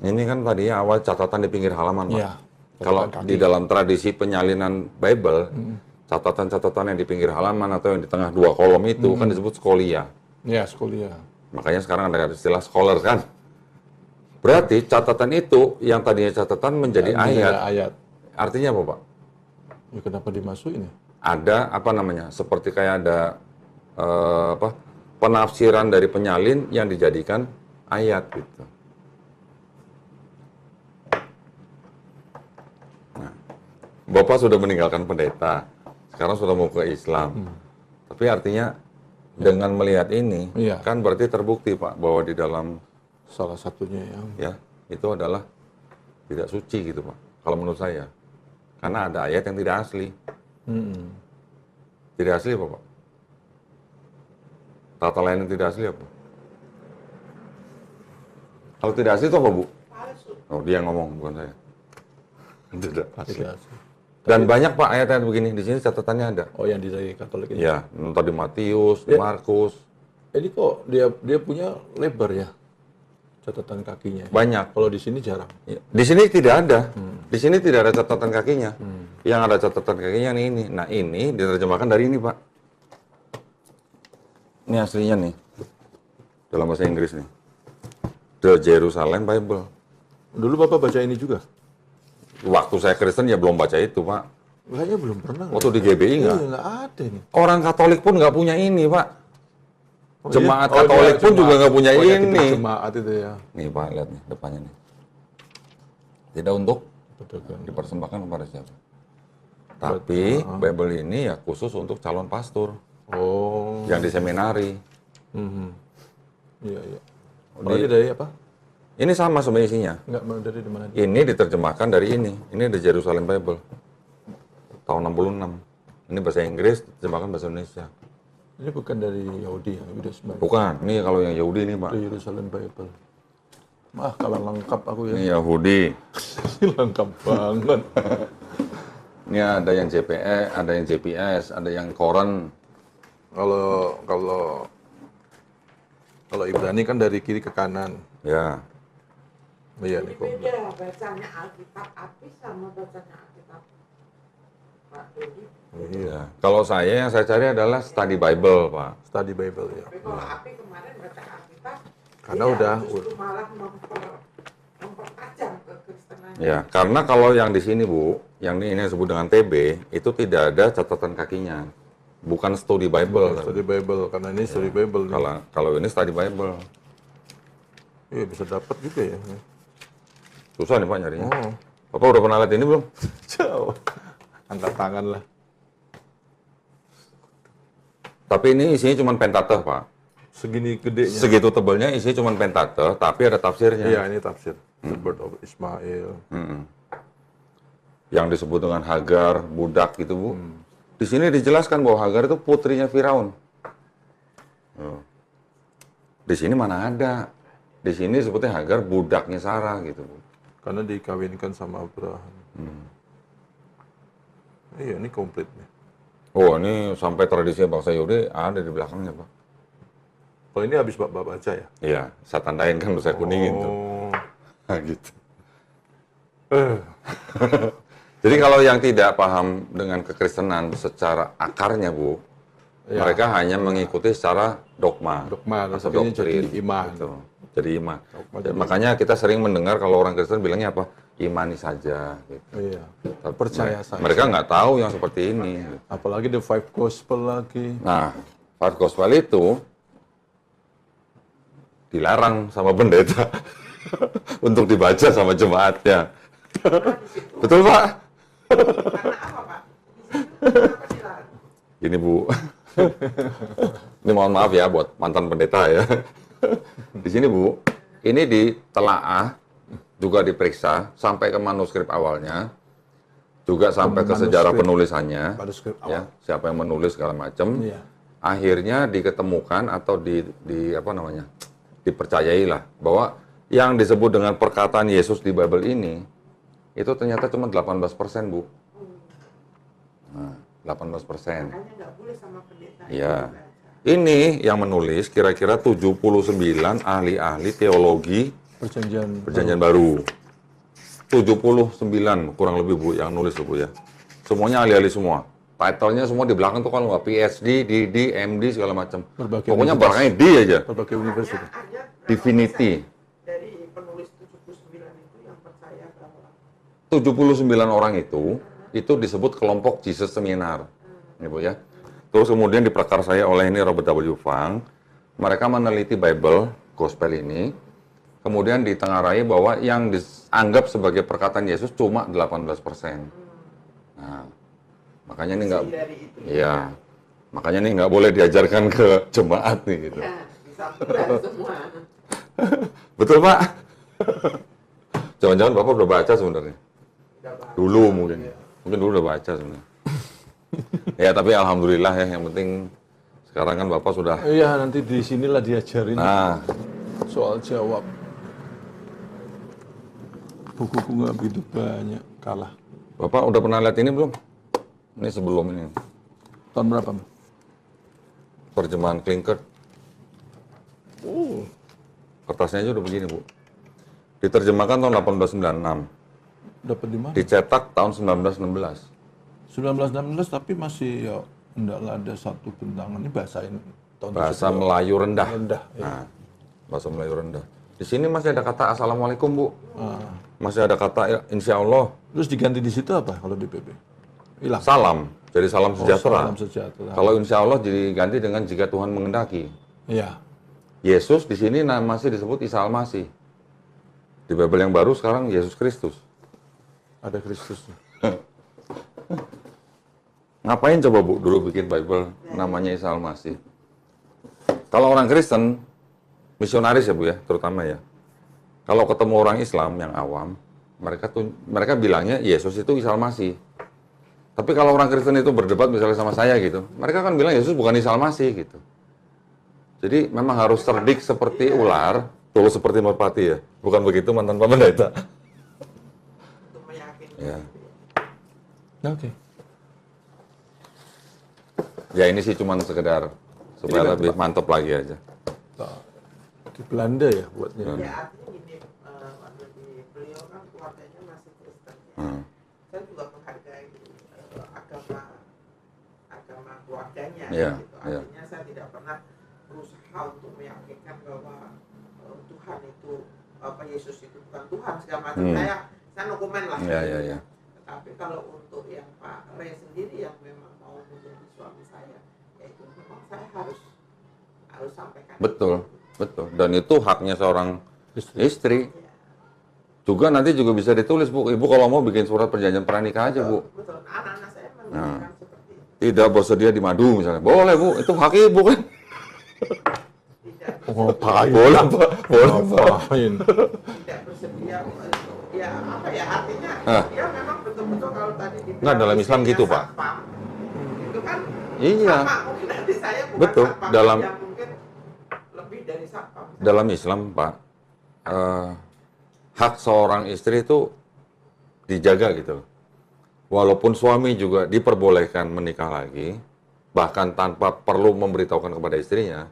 S1: Ini kan tadi awal catatan di pinggir halaman Pak.
S2: Ya,
S1: Kalau
S2: catatan
S1: di
S2: kaki.
S1: dalam tradisi penyalinan Bible, catatan-catatan yang di pinggir halaman atau yang di tengah dua kolom itu kan disebut skolia.
S2: Ya, skolia.
S1: Makanya sekarang ada istilah scholar kan. Berarti catatan itu yang tadinya catatan menjadi ayat. Artinya apa Pak?
S2: Ya, kenapa dimasukin ya?
S1: Ada apa namanya? Seperti kayak ada penafsiran dari penyalin yang dijadikan ayat gitu. Nah, Bapak sudah meninggalkan pendeta, sekarang sudah mau ke Islam. Tapi artinya dengan melihat ini,
S2: Iya.
S1: kan berarti terbukti Pak bahwa di dalam
S2: Salah satunya
S1: ya itu adalah tidak suci gitu Pak. Kalau menurut saya, karena ada ayat yang tidak asli. Tidak asli apa Pak? Tata lain yang tidak asli apa? Kalau tidak asli itu apa Bu?
S3: Palsu.
S1: Oh dia yang ngomong bukan saya. Tidak asli.
S2: tidak asli.
S1: Dan banyak Pak ayat-ayat begini di sini catatannya ada.
S2: Oh, yang dari Katolik ini.
S1: Ya, entah di Matius, di Markus,
S2: Ini kok dia punya lebar ya catatan kakinya.
S1: banyak.
S2: Kalau di sini jarang.
S1: Ya, di sini tidak ada. Di sini tidak ada catatan kakinya. Yang ada catatan kakinya nih ini. Nah ini diterjemahkan dari ini Pak. Ini aslinya nih. Dalam bahasa Inggris nih. The Jerusalem Bible.
S2: Dulu Bapak baca ini juga?
S1: Waktu saya Kristen ya belum baca itu Pak.
S2: Kayaknya belum pernah.
S1: Waktu di GBI
S2: Iya,
S1: nggak.
S2: nggak ada nih.
S1: Orang Katolik pun nggak punya ini Pak.
S2: Oh,
S1: Jemaat
S2: iya? Oh,
S1: Katolik
S2: iya,
S1: pun juga nggak punya
S2: oh, iya,
S1: ini.
S2: Jemaat itu ya.
S1: Nih Pak, lihat nih depannya nih. Tidak untuk
S2: Betul kan.
S1: dipersembahkan kepada siapa. Tapi Bible ini ya khusus untuk calon pastor
S2: Oh.
S1: yang di seminari.
S2: Iya, iya. Berarti dari apa?
S1: Ini sama sebenarnya isinya.
S2: Enggak, dari mana?
S1: Ini diterjemahkan dari ini. Ini The Jerusalem Bible. Tahun 66. Ini bahasa Inggris, diterjemahkan bahasa Indonesia.
S2: Ini bukan dari Yahudi ya, udah sebagai
S1: Bukan, ini kalau yang Yahudi ini Pak.
S2: The Jerusalem Bible. Kalau lengkap aku ya.
S1: Ini Yahudi.
S2: Lengkap banget.
S1: Ini ada yang JPE, ada yang JPS, ada yang Koran.
S2: Kalau Ibrani kan dari kiri ke kanan.
S1: Ya,
S2: Iya
S3: Jadi
S2: nih kok.
S3: beda bacanya Alkitab Apis sama bacanya Alkitab Pak Dodi.
S1: ya. Kalau saya yang saya cari adalah study Bible Pak.
S2: Study Bible ya.
S3: Tapi kalau Api kemarin baca Alkitab,
S2: Karena
S3: dia
S2: udah
S3: justru malah mempertajam kekristenan.
S1: Ya, karena kalau yang di sini Bu, yang ini yang disebut dengan TB, itu tidak ada catatan kakinya. Bukan study Bible.
S2: Study Bible, karena ini study Bible. nih.
S1: Kalau ini study Bible.
S2: Iya, bisa dapat juga ya.
S1: Susah nih Pak nyarinya.
S2: Oh,
S1: Bapak udah pernah lihat ini belum?
S2: jauh. Angkat tangan lah.
S1: Tapi ini isinya cuma Pentateuch Pak.
S2: Segini gedenya.
S1: Segitu tebalnya isinya cuma Pentateuch, tapi ada tafsirnya.
S2: Iya, ini tafsir. The Birth of Ismail.
S1: Yang disebut dengan Hagar, budak gitu Bu. Di sini dijelaskan bahwa Hagar itu putrinya Firaun. Oh. Di sini mana ada? Di sini sebutnya Hagar budaknya Sarah gitu Bu.
S2: Karena dikawinkan sama Abraham. Iya, ini komplit nih.
S1: Oh ini sampai tradisinya bangsa Yahudi ada di belakangnya Pak.
S2: Kalau ini habis Bapak baca ya?
S1: Iya, saya tandain kan saya kuningin tuh.
S2: Oh.
S1: Nah, gitu. Jadi kalau yang tidak paham dengan kekristenan secara akarnya Bu,
S2: Ya.
S1: mereka hanya mengikuti secara dogma.
S2: Dogma,
S1: atau
S2: tapi ini
S1: doktrin.
S2: jadi iman.
S1: Gitu. Jadi iman.
S2: Dogma
S1: Dan makanya kita sering mendengar kalau orang Kristen bilangnya apa? Imani saja. Gitu.
S2: Iya.
S1: Tapi
S2: Percaya saja.
S1: Mereka nggak tahu yang seperti ini.
S2: Apalagi the five gospel lagi.
S1: Nah, Five Gospel itu dilarang sama pendeta untuk dibaca sama jemaatnya. Betul Pak?
S3: Karena apa, Pak? Kenapa dilarang?
S1: Gini Bu, ini mohon maaf ya buat mantan pendeta ya. Di sini Bu, ini ditelaah, juga diperiksa sampai ke manuskrip awalnya, juga sampai ke sejarah penulisannya,
S2: Manuskrip
S1: ya,
S2: awal.
S1: siapa yang menulis segala macam.
S2: Iya.
S1: Akhirnya diketemukan atau di apa namanya, dipercayailah bahwa yang disebut dengan perkataan Yesus di Bible ini itu ternyata cuma 18% Bu. Nah, 18%.
S3: Makanya nggak boleh sama pendeta.
S1: Ya. Ini yang menulis kira-kira 79 ahli-ahli teologi Perjanjian Baru. 79 kurang lebih Bu yang nulis Bu ya. Semuanya ahli-ahli semua. Title-nya semua di belakang tuh kalau nggak PhD, DD, MD segala macam.
S2: Berbagai
S1: Pokoknya
S2: universitas.
S1: barangnya D aja.
S2: Berbagai universitas.
S3: Ada berapa
S1: Divinity.
S3: persen dari penulis 79 itu yang percaya bahwa
S1: 79 orang itu disebut kelompok Jesus Seminar. Ini Bu ya. Terus kemudian diprakarsai oleh ini Robert W. Funk. Mereka meneliti Bible, Gospel ini. Kemudian ditengarai bahwa yang dianggap sebagai perkataan Yesus cuma 18%. Nah, makanya ini nggak,
S3: dari itu.
S1: ya, makanya ini nggak boleh diajarkan ke jemaat nih gitu.
S3: Ya, bisa berat semua.
S1: Betul Pak? Jangan-jangan Bapak udah baca sebenarnya?
S3: Udah bagus.
S1: Dulu mungkin dulu udah baca sebenarnya. Ya tapi alhamdulillah ya, yang penting sekarang kan Bapak sudah.
S2: Iya, nanti di sinilah diajarin
S1: Nah,
S2: soal jawab. Bukuku nggak begitu banyak, kalah.
S1: Bapak udah pernah lihat ini belum? Ini sebelum ini.
S2: Tahun berapa?
S1: Terjemahan Klinkert.
S2: Oh,
S1: Kertasnya aja udah begini, Bu. Diterjemahkan tahun 1896.
S2: dapat di mana?
S1: Dicetak tahun 1916.
S2: 1916 tapi masih ya enggak ada satu bentangan. Ini bahasa tahun
S1: Bahasa Melayu rendah.
S2: rendah. Ya.
S1: Nah, bahasa Melayu rendah. Di sini masih ada kata Assalamualaikum, Bu.
S2: Ah.
S1: Masih ada kata Insya Allah.
S2: Terus diganti di situ apa kalau di PP? Hilang.
S1: Salam. Jadi salam sejahtera.
S2: Salam sejahtera.
S1: Kalau Insya Allah diganti dengan jika Tuhan mengendaki.
S2: Iya.
S1: Yesus di sini masih disebut Isa Al-Masih. Di Bible yang baru sekarang Yesus Kristus.
S2: Ada Kristus.
S1: Ngapain coba Bu dulu bikin Bible namanya Isa Al-Masih? Kalau orang Kristen, misionaris ya Bu ya, terutama ya. Kalau ketemu orang Islam yang awam, mereka bilangnya Yesus itu Isa Al-Masih. Tapi kalau orang Kristen itu berdebat misalnya sama saya gitu, mereka kan bilang Yesus bukan Isa Al-Masih gitu. Jadi memang harus cerdik seperti ular, tulus seperti merpati ya. Bukan begitu mantan Pak Pendeta?
S3: Untuk meyakinkan.
S1: Ya.
S2: Oke.
S1: Ya ini sih cuman sekedar supaya
S2: Ini kan,
S1: lebih mantap lagi aja.
S2: Di Belanda ya buatnya.
S3: Ya artinya gini, waktu di beliau kan keluarganya masih Kristen. Ya.
S1: Hmm.
S3: Saya juga menghargai agama keluarganya.
S1: Iya,
S3: Gitu.
S1: iya.
S3: Artinya saya tidak pernah berusaha untuk meyakinkan bahwa Tuhan itu Yesus itu bukan Tuhan segala macam. saya no comment lah.
S1: Iya.
S3: Tetapi kalau untuk yang Pak Ray sendiri yang memang mau menjadi suami saya, ya itu memang saya harus sampaikan.
S1: Betul. Dan itu haknya seorang istri. Juga nanti juga bisa ditulis, Bu. Ibu kalau mau bikin surat perjanjian pranikah aja, Bu.
S3: Betul. Anak-anak saya menginginkan seperti itu.
S1: Tidak bersedia di madu misalnya. Boleh, Bu. Itu hak Ibu kan.
S3: Tidak
S2: Ngapain?
S1: Boleh, Pak.
S2: Ngapain?
S3: tidak bersedia, ya apa ya artinya dia memang betul-betul kalau tadi dibilang
S1: Nah, dalam Islam
S3: istrinya
S1: gitu, Pak.
S3: satpam, itu kan
S1: Iya.
S3: sama mungkin nanti saya bukan
S1: Betul.
S3: satpam
S1: Dalam-
S3: yang mungkin lebih dari satpam.
S1: Dalam Islam, Pak, hak seorang istri itu dijaga gitu. Walaupun suami juga diperbolehkan menikah lagi, bahkan tanpa perlu memberitahukan kepada istrinya,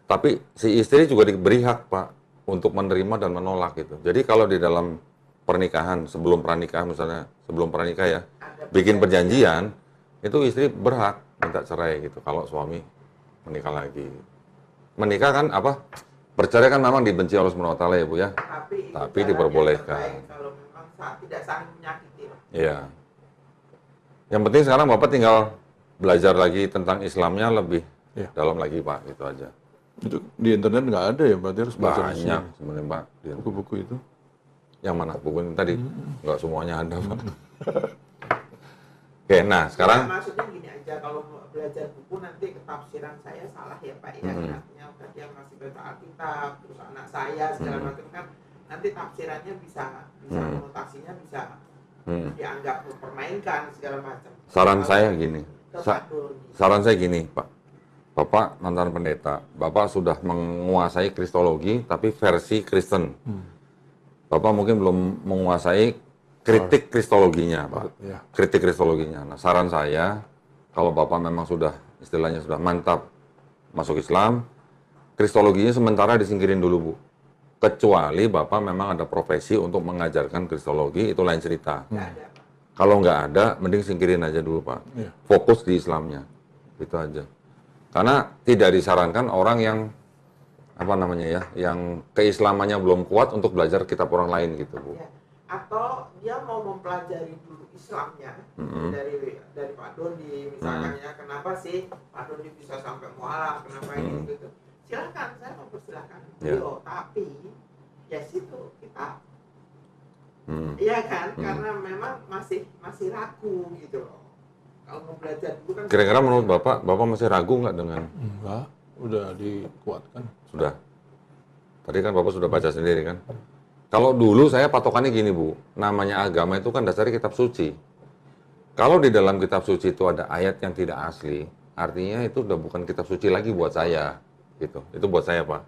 S1: tapi si istri juga diberi hak, Pak, untuk menerima dan menolak gitu. Jadi kalau di dalam pernikahan, sebelum pranikah misalnya, sebelum pranikah ya, bikin perjanjian, itu istri berhak minta cerai gitu kalau suami menikah lagi. Menikah kan apa? Bercerai kan memang dibenci Allah Subhanahu wa taala ya, Bu ya.
S3: Tapi
S1: Tapi
S3: jalan
S1: diperbolehkan.
S3: yang terbaik kalau memang tidak saling menyakiti.
S1: Iya. Yang penting sekarang Bapak tinggal belajar lagi tentang Islamnya lebih
S2: Iya.
S1: dalam lagi, Pak, gitu aja.
S2: Itu di internet nggak ada ya, berarti harus baca di sini.
S1: Banyak sebenarnya, Pak.
S2: Buku-buku itu.
S1: Yang mana buku ini tadi? Nggak semuanya ada, Pak. Oke, nah sekarang
S3: Ya, maksudnya gini aja, kalau belajar buku nanti ketafsiran saya salah ya Pak ya. Artinya tadi yang masih baca Alkitab, terus anak saya segala macam kan nanti tafsirannya bisa konotasinya bisa dianggap mempermainkan segala macam.
S1: saran
S3: Kalau
S1: saya gini.
S3: ke Pak Doni.
S1: Saran saya gini, Pak. Bapak mantan pendeta, Bapak sudah menguasai kristologi tapi versi Kristen. Bapak mungkin belum menguasai kritik kristologinya, Pak.
S2: Ya.
S1: Kritik kristologinya. Nah, saran saya, kalau Bapak memang sudah, istilahnya sudah mantap masuk Islam, kristologinya sementara disingkirin dulu, Bu. Kecuali Bapak memang ada profesi untuk mengajarkan kristologi, itu lain cerita.
S3: Nggak ada.
S1: Kalau nggak ada, mending singkirin aja dulu, Pak.
S2: Iya.
S1: Fokus di Islamnya. Itu aja. Karena tidak disarankan orang yang apa namanya ya, yang keislamannya belum kuat untuk belajar kitab orang lain gitu, Bu.
S3: Ya. Atau dia mau mempelajari dulu Islamnya dari Pak Doni misalkan ya, kenapa sih Pak Doni bisa sampai mualaf, kenapa ini gitu. Silakan, saya mempersilahkan beliau, tapi ya situ kita iya kan, karena memang masih ragu gitu loh. Kalau mau belajar dulu kan
S1: Kira-kira menurut Bapak masih ragu nggak dengan
S2: Enggak, udah dikuatkan.
S1: sudah? Tadi kan Bapak sudah baca sendiri kan? Kalau dulu saya patokannya gini, Bu, namanya agama itu kan dasarnya kitab suci. Kalau di dalam kitab suci itu ada ayat yang tidak asli, artinya itu udah bukan kitab suci lagi buat saya, gitu. Itu buat saya, Pak.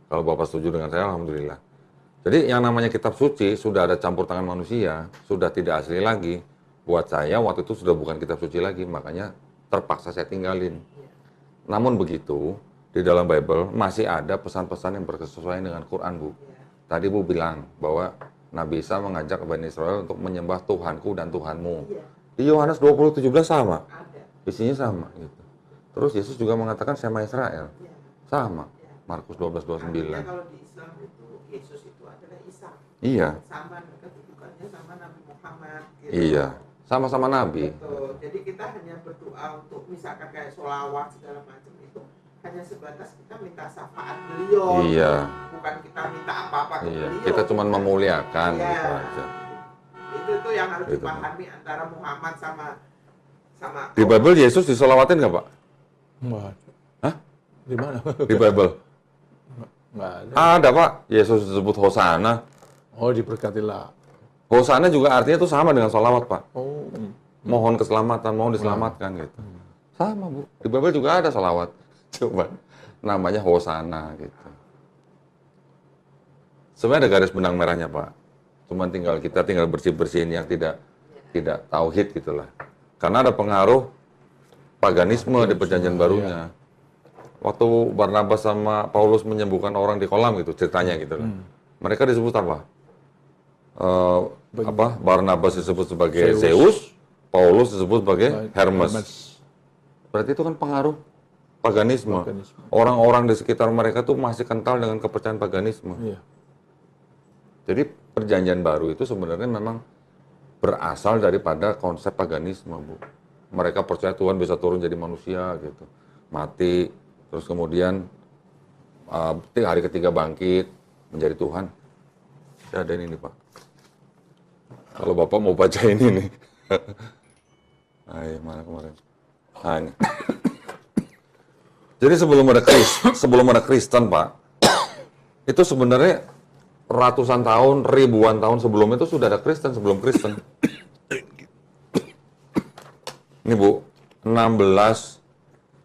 S1: Kalau Bapak setuju dengan saya, alhamdulillah. Jadi yang namanya kitab suci sudah ada campur tangan manusia, sudah tidak asli lagi. Buat saya waktu itu sudah bukan kitab suci lagi, makanya terpaksa saya tinggalin. Namun begitu, di dalam Bible masih ada pesan-pesan yang berkesesuaian dengan Quran, Bu. Tadi Bu bilang bahwa Nabi Isa mengajak Bani Israel untuk menyembah Tuhanku dan Tuhanmu. Di Yohanes 20:17 sama,
S3: ada.
S1: isinya sama gitu. Terus Yesus juga mengatakan Shema Israel, sama. Markus 12:29.
S3: Artinya kalau di Islam itu Yesus itu adalah Isa.
S1: Iya,
S3: Sama kedudukannya sama Nabi Muhammad gitu.
S1: iya, sama-sama Nabi.
S3: Betul. Jadi kita hanya berdoa untuk misalkan kayak sholawat segala macam itu hanya sebatas kita minta syafaat beliau.
S1: Iya,
S3: Bukan kita minta apa-apa ke
S1: iya.
S3: beliau.
S1: Kita cuma memuliakan
S3: Iya.
S1: gitu aja.
S3: Itu yang harus
S1: Gitu.
S3: dipahami antara Muhammad sama
S1: Di Bible Yesus disolawatin nggak, Pak?
S2: Enggak ada.
S1: Hah?
S2: Di mana?
S1: Di Bible?
S2: Enggak ada.
S1: Ada, Pak. Yesus disebut Hosana.
S2: Oh, diberkatilah.
S1: Hosana juga artinya itu sama dengan solawat, Pak.
S2: Oh,
S1: Mohon keselamatan, mohon diselamatkan gitu. Sama, Bu. Di Bible juga ada solawat. Coba namanya Hosana gitu. Sebenarnya ada garis benang merahnya, Pak. Cuman kita tinggal bersih-bersihin yang tidak tauhid gitulah. Karena ada pengaruh paganisme di perjanjian barunya. Waktu Barnabas sama Paulus menyembuhkan orang di kolam gitu ceritanya gitu lah. Mereka disebut apa? Barnabas disebut sebagai Zeus, Paulus disebut sebagai Hermes. Berarti itu kan pengaruh paganisme. Orang-orang di sekitar mereka tuh masih kental dengan kepercayaan paganisme.
S2: Iya.
S1: Jadi perjanjian baru itu sebenarnya memang berasal daripada konsep paganisme, Bu. Mereka percaya Tuhan bisa turun jadi manusia gitu, mati, terus kemudian hari ketiga bangkit menjadi Tuhan. Saya ada ini nih, Pak. Kalau Bapak mau baca ini nih. Mana kemarin? Nah, ini. Jadi sebelum ada Kristen, Pak, itu sebenarnya ratusan tahun, ribuan tahun sebelum itu sudah ada Kristen, sebelum Kristen. Ini Bu, 16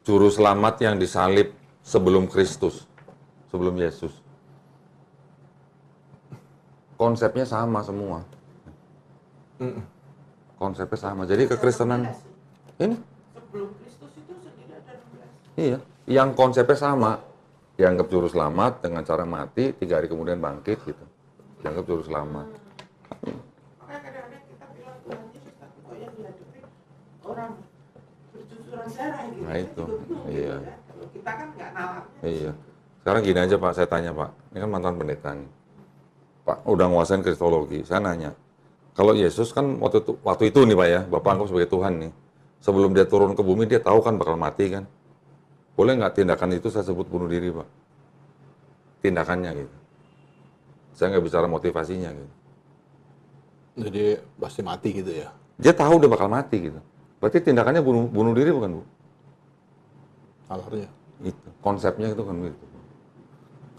S1: juru selamat yang disalib sebelum Kristus, sebelum Yesus. Konsepnya sama semua. Konsepnya sama. Jadi kekristenan ini
S3: Sebelum Kristus itu sendiri ada 16.
S1: iya, yang konsepnya sama. Dianggap juru selamat dengan cara mati, 3 hari kemudian bangkit gitu. Dianggap juru selamat.
S3: Makanya kadang-kadang kita bilang Tuhan Yesus, tapi kok yang dihadapi orang bercucuran darah gitu.
S1: Nah, itu.
S3: Saya juga bingung,
S1: Iya.
S3: gitu kan. Kalau kita kan nggak nalarnya.
S1: Iya. Sekarang gini aja Pak, saya tanya Pak. Ini kan mantan pendeta nih. Pak, udah nguasain kristologi. Saya nanya, kalau Yesus kan waktu itu nih Pak ya, Bapak anggap sebagai Tuhan nih. Sebelum dia turun ke bumi, dia tahu kan bakal mati kan. Boleh nggak tindakan itu saya sebut bunuh diri Pak? Tindakannya gitu. Saya nggak bicara motivasinya gitu.
S2: Jadi pasti mati gitu ya.
S1: Dia tahu dia bakal mati gitu. Berarti tindakannya bunuh diri bukan Bu?
S2: Alarnya.
S1: Itu konsepnya itu kan gitu.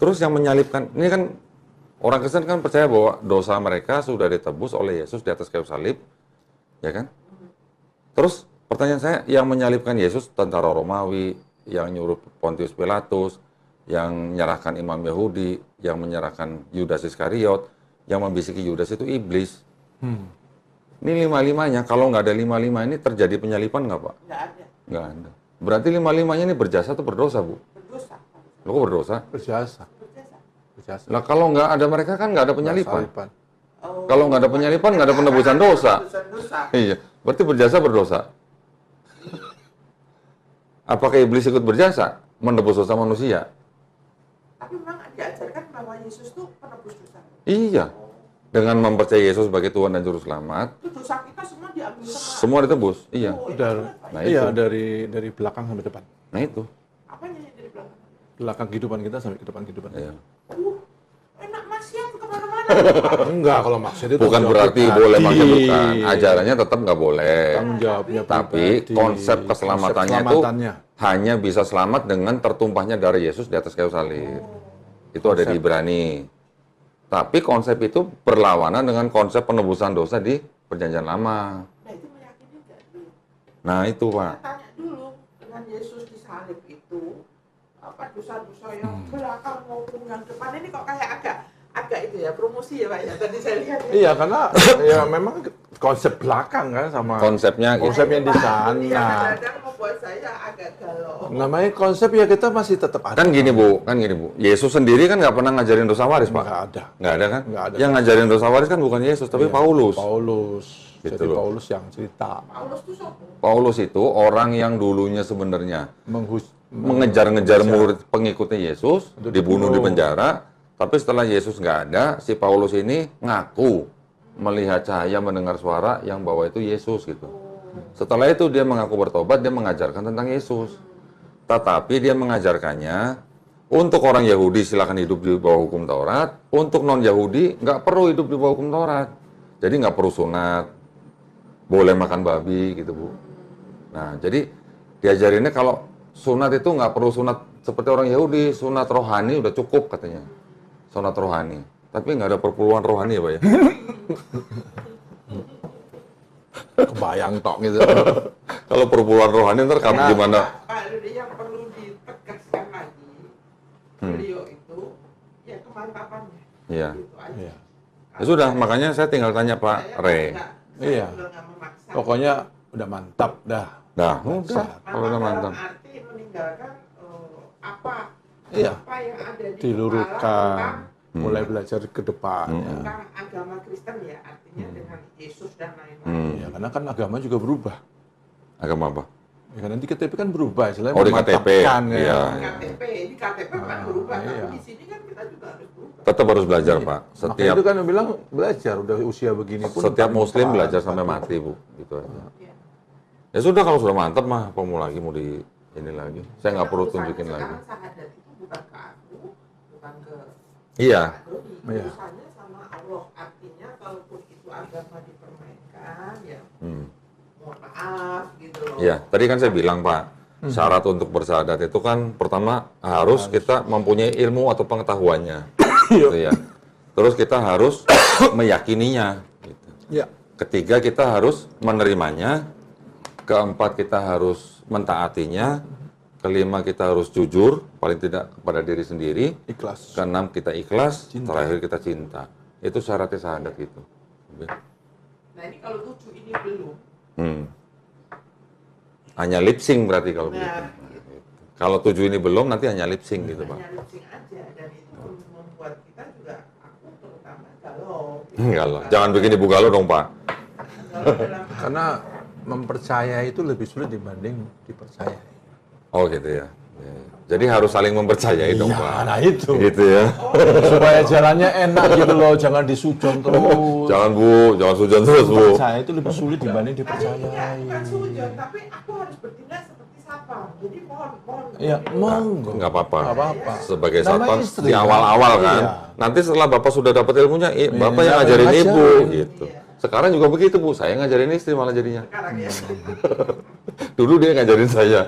S1: Terus yang menyalibkan, ini kan orang Kristen kan percaya bahwa dosa mereka sudah ditebus oleh Yesus di atas kayu salib, ya kan? Terus pertanyaan saya, yang menyalibkan Yesus tentara Romawi, yang nyuruh Pontius Pilatus, yang menyerahkan imam Yahudi, yang menyerahkan Yudas Iskariot, yang membisiki Yudas itu iblis. Ini 5-5-nya, kalau nggak ada 5-5 ini terjadi penyalipan nggak Pak?
S3: Nggak ada.
S1: Nggak ada. Berarti 5-5-nya ini berjasa atau berdosa Bu?
S3: Berdosa.
S1: Lo kok berdosa?
S2: Berjasa.
S3: Berjasa.
S2: Berjasa.
S1: Nah kalau nggak ada mereka kan nggak ada penyalipan.
S2: Salipan.
S3: Oh,
S1: Kalau nggak ada penyalipan nggak ada penebusan dosa.
S3: Penebusan dosa.
S1: Iya, berarti berjasa berdosa. Apakah iblis ikut berjasa menebus dosa manusia?
S3: Tapi memang diajarkan bahwa Yesus itu penebus dosa.
S1: Iya. Dengan mempercayai Yesus sebagai Tuhan dan Juru Selamat,
S3: Itu dosa kita semua diambil
S1: semua ditebus. Iya.
S3: Oh,
S1: Nah,
S2: Iya,
S1: itu.
S2: dari belakang sampai depan.
S1: Nah itu.
S3: Apanya yang dari belakang?
S2: Belakang kehidupan kita sampai ke depan kehidupan.
S1: Iya.
S3: Enak maksiat kemana-mana.
S2: Enggak, kalau maksud itu
S1: Bukan
S2: tanggung
S1: berarti
S2: jawab
S1: boleh
S2: pribadi.
S1: maksudnya bukan. Ajarannya tetap nggak boleh.
S2: Tanggung jawabnya
S1: Tapi
S2: pribadi.
S1: konsep keselamatannya itu
S2: keselamatannya.
S1: hanya bisa selamat dengan tertumpahnya darah Yesus di atas kayu salib. Itu ada di Ibrani. Tapi konsep itu berlawanan dengan konsep penebusan dosa di Perjanjian Lama.
S3: Nah itu meyakini nggak dulu?
S1: Nah itu Pak.
S3: Tanya dulu, dengan Yesus disalib itu, apa dosa-dosa yang belakang maupun yang depan ini kok kayak agak itu ya, promosi ya Pak ya, tadi saya lihat ya.
S2: Iya, karena ya memang konsep belakang kan sama
S1: Konsepnya gitu.
S2: konsep yang di
S3: Yang
S2: sana.
S3: kadang-kadang membuat saya agak galau.
S2: Namanya konsep ya kita masih tetap ada.
S1: Kan gini Bu. Yesus sendiri kan nggak pernah ngajarin dosa waris Pak.
S2: Nggak ada.
S1: Nggak ada kan?
S2: Nggak ada.
S1: Yang ngajarin dosa waris kan bukan Yesus, tapi
S2: Iya,
S1: Paulus.
S2: Paulus.
S1: Gitu
S2: Jadi
S1: loh.
S2: Paulus yang cerita
S3: Paulus tuh sopo.
S1: Paulus itu orang yang dulunya sebenarnya mengejar-ngejar murid pengikutnya Yesus,
S2: Untuk
S1: dibunuh di
S2: dibunuh.
S1: penjara, tapi setelah Yesus nggak ada, si Paulus ini ngaku melihat cahaya, mendengar suara yang bawa itu Yesus gitu. Setelah itu dia mengaku bertobat, dia mengajarkan tentang Yesus. Tetapi dia mengajarkannya untuk orang Yahudi silakan hidup di bawah hukum Taurat, untuk non Yahudi nggak perlu hidup di bawah hukum Taurat. Jadi nggak perlu sunat, boleh makan babi gitu Bu. Nah jadi diajarinnya kalau sunat itu nggak perlu sunat seperti orang Yahudi, sunat rohani udah cukup katanya. Sunat rohani. Tapi nggak ada perpuluhan rohani ya Pak ya?
S2: kebayang tok gitu.
S1: Kalau perpuluhan rohani ntar kamu gimana?
S3: Pak Rudi yang perlu ditegaskan lagi, beliau itu ya kemantapannya.
S1: Iya.
S3: Gitu aja.
S2: Iya.
S1: Ya sudah, makanya saya tinggal tanya Pak Re.
S2: Iya.
S3: Nggak memaksa.
S2: Pokoknya udah mantap dah.
S1: Nah, udah. Kalau udah mantap.
S3: Dalam arti meninggalkan apa
S2: Iya.
S3: apa yang ada di
S2: Diluruskan. Mulai belajar ke depan.
S3: tentang agama Kristen ya, artinya dengan Yesus dan lain-lain.
S2: Ya, karena kan agama juga berubah.
S1: Agama apa?
S2: Ya, nanti KTP kan berubah, istilahnya
S1: Oh, di KTP,
S2: memantapkan, ya.
S1: iya.
S3: Di KTP kan berubah,
S2: iya.
S3: tapi di sini kan kita juga harus berubah.
S1: Tetap harus belajar, Pak.
S2: Makanya
S1: Setiap
S2: itu kan bilang belajar, udah usia begini pun.
S1: setiap muslim
S2: Pak,
S1: belajar sampai mati, Bu. Gitu aja.
S3: Iya.
S1: Ya sudah, kalau sudah mantap mah, apa mau lagi, mau di ini lagi. Saya nggak perlu
S3: Urusannya
S1: tunjukin lagi.
S3: sekarang syahadat itu bukan ke aku, bukan ke
S1: Iya.
S3: Pak Doni.
S2: Iya.
S3: Urusannya sama Allah. Artinya kalaupun itu agama dipermainkan, ya mohon maaf gitu loh.
S1: Iya, tadi kan saya bilang, Pak, syarat untuk bersyahadat itu kan pertama harus kita mempunyai ilmu atau pengetahuannya. Gitu ya. Terus kita harus meyakininya. Gitu.
S2: Ya.
S1: Ketiga, kita harus menerimanya. Keempat, kita harus mentaatinya. Kelima, kita harus jujur, paling tidak kepada diri sendiri.
S2: Ikhlas.
S1: Keenam, kita ikhlas.
S2: Cinta.
S1: Terakhir, kita cinta. Itu syaratnya syahadat itu.
S3: Nah ini kalau 7 ini belum,
S1: Hanya lip sync berarti kalau begitu.
S3: nah gitu.
S1: Kalau 7 ini belum, nanti hanya lip sync gitu, Pak.
S3: Hanya lip-sync aja, dan itu membuat kita juga, aku terutama galau.
S1: Enggak lah, jangan bikin ibu galau dong, Pak.
S3: Galau dalam
S2: Karena mempercayai itu lebih sulit dibanding dipercayai.
S1: Oh gitu ya. Ya. Jadi harus saling mempercayai dong, Pak.
S2: Nah itu.
S1: Gitu ya.
S2: Supaya jalannya enak gitu loh, jangan disujon terus.
S1: Jangan, Bu, jangan sujon terus, Bu.
S2: Percaya itu lebih sulit dibanding
S3: Tadi
S2: dipercayai.
S3: bukan sujon, tapi aku harus bertindak seperti satpam. Jadi mohon.
S2: Iya, monggo.
S1: Nggak apa-apa.
S2: Nggak apa-apa.
S1: Sebagai
S2: Nama
S1: satpam
S2: istri,
S1: di awal-awal
S2: kan?
S1: kan.
S2: Iya.
S1: Nanti setelah Bapak sudah dapat ilmunya, Bapak yang
S2: Iya,
S1: ngajarin
S2: ngajarin.
S1: Ibu gitu.
S3: Iya.
S1: Sekarang juga begitu, Bu. Saya ngajarin istri malah jadinya.
S3: Sekarang ya.
S1: Dulu dia ngajarin saya.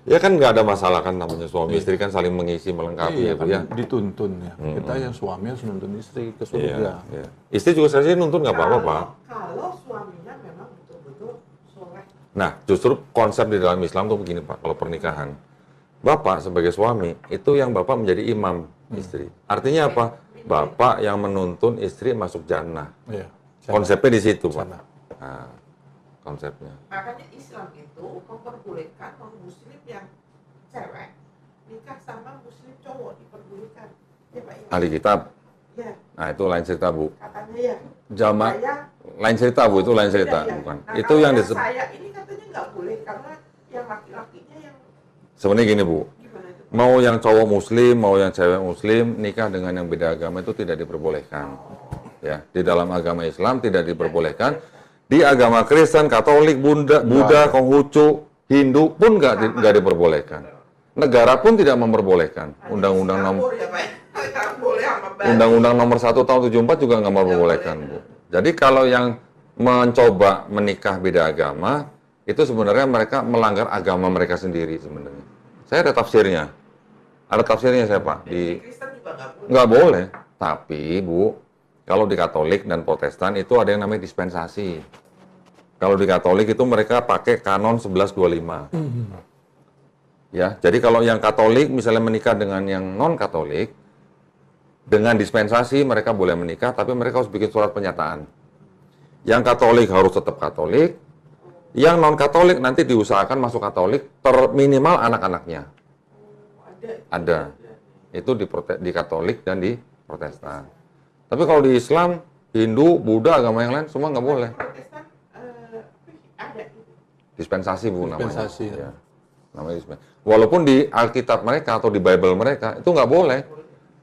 S1: Ya kan nggak ada masalah kan, namanya suami istri kan saling mengisi, melengkapi
S2: Iya,
S1: ya, Bu
S2: kan
S1: ya.
S2: dituntun ya. Kita yang suami harus nuntun istri ke
S1: Iya,
S2: surga.
S1: iya. Istri juga saya sih nuntun nggak apa-apa, Pak.
S3: Kalau suaminya memang betul-betul soleh.
S1: Nah, justru konsep di dalam Islam tuh begini, Pak, kalau pernikahan. Bapak sebagai suami, itu yang Bapak menjadi imam istri. Artinya apa? Bapak yang menuntun istri masuk jannah.
S2: Iya.
S1: Konsepnya di situ, Pak.
S2: Jannah.
S1: Nah, konsepnya.
S3: Makanya Islam itu memperbolehkan non-muslim yang cewek nikah sama muslim cowok, diperbolehkan. Ya Pak ya?
S1: Ahli kitab.
S3: Ya,
S1: Nah, itu lain cerita, Bu.
S3: katanya ya.
S1: Jamaah
S3: Saya,
S1: lain cerita, Bu, itu lain cerita,
S3: beda ya.
S1: bukan.
S3: Nah,
S1: Itu
S3: kalau
S1: yang
S3: yang
S1: disebut
S3: saya ini katanya nggak boleh karena yang laki-lakinya yang
S1: sebenarnya gini, Bu.
S3: gimana itu?
S1: Mau yang cowok muslim, mau yang cewek muslim, nikah dengan yang beda agama itu tidak diperbolehkan. Ya, di dalam agama Islam tidak diperbolehkan. Di agama Kristen, Katolik, Buddha, Konghucu, Hindu pun nggak diperbolehkan. Negara pun tidak memperbolehkan. Undang-undang nomor
S3: Singapura ya Pak. Nggak boleh sama Bali.
S1: Undang-Undang nomor 1 tahun 74 juga nggak memperbolehkan, Bu. Jadi kalau yang mencoba menikah beda agama, itu sebenarnya mereka melanggar agama mereka sendiri sebenarnya. Saya ada tafsirnya. Ada tafsirnya saya, Pak.
S3: Di Kristen juga nggak boleh.
S1: Nggak boleh. Tapi, Bu, kalau di Katolik dan Protestan itu ada yang namanya dispensasi. Kalau di Katolik itu mereka pakai kanon 1125. Ya, jadi kalau yang Katolik misalnya menikah dengan yang non-Katolik, dengan dispensasi mereka boleh menikah, tapi mereka harus bikin surat pernyataan. Yang Katolik harus tetap Katolik, yang non-Katolik nanti diusahakan masuk Katolik, minimal anak-anaknya. Ada. Itu di Katolik dan di Protestan. Tapi kalau di Islam, Hindu, Buddha, agama yang lain, semua nggak boleh.
S3: Protestan ada itu.
S1: Dispensasi, Bu, namanya.
S2: Dispensasi,
S1: Ya.
S2: ya.
S1: Namanya dispensasi. Walaupun di Alkitab mereka atau di Bible mereka, itu nggak boleh.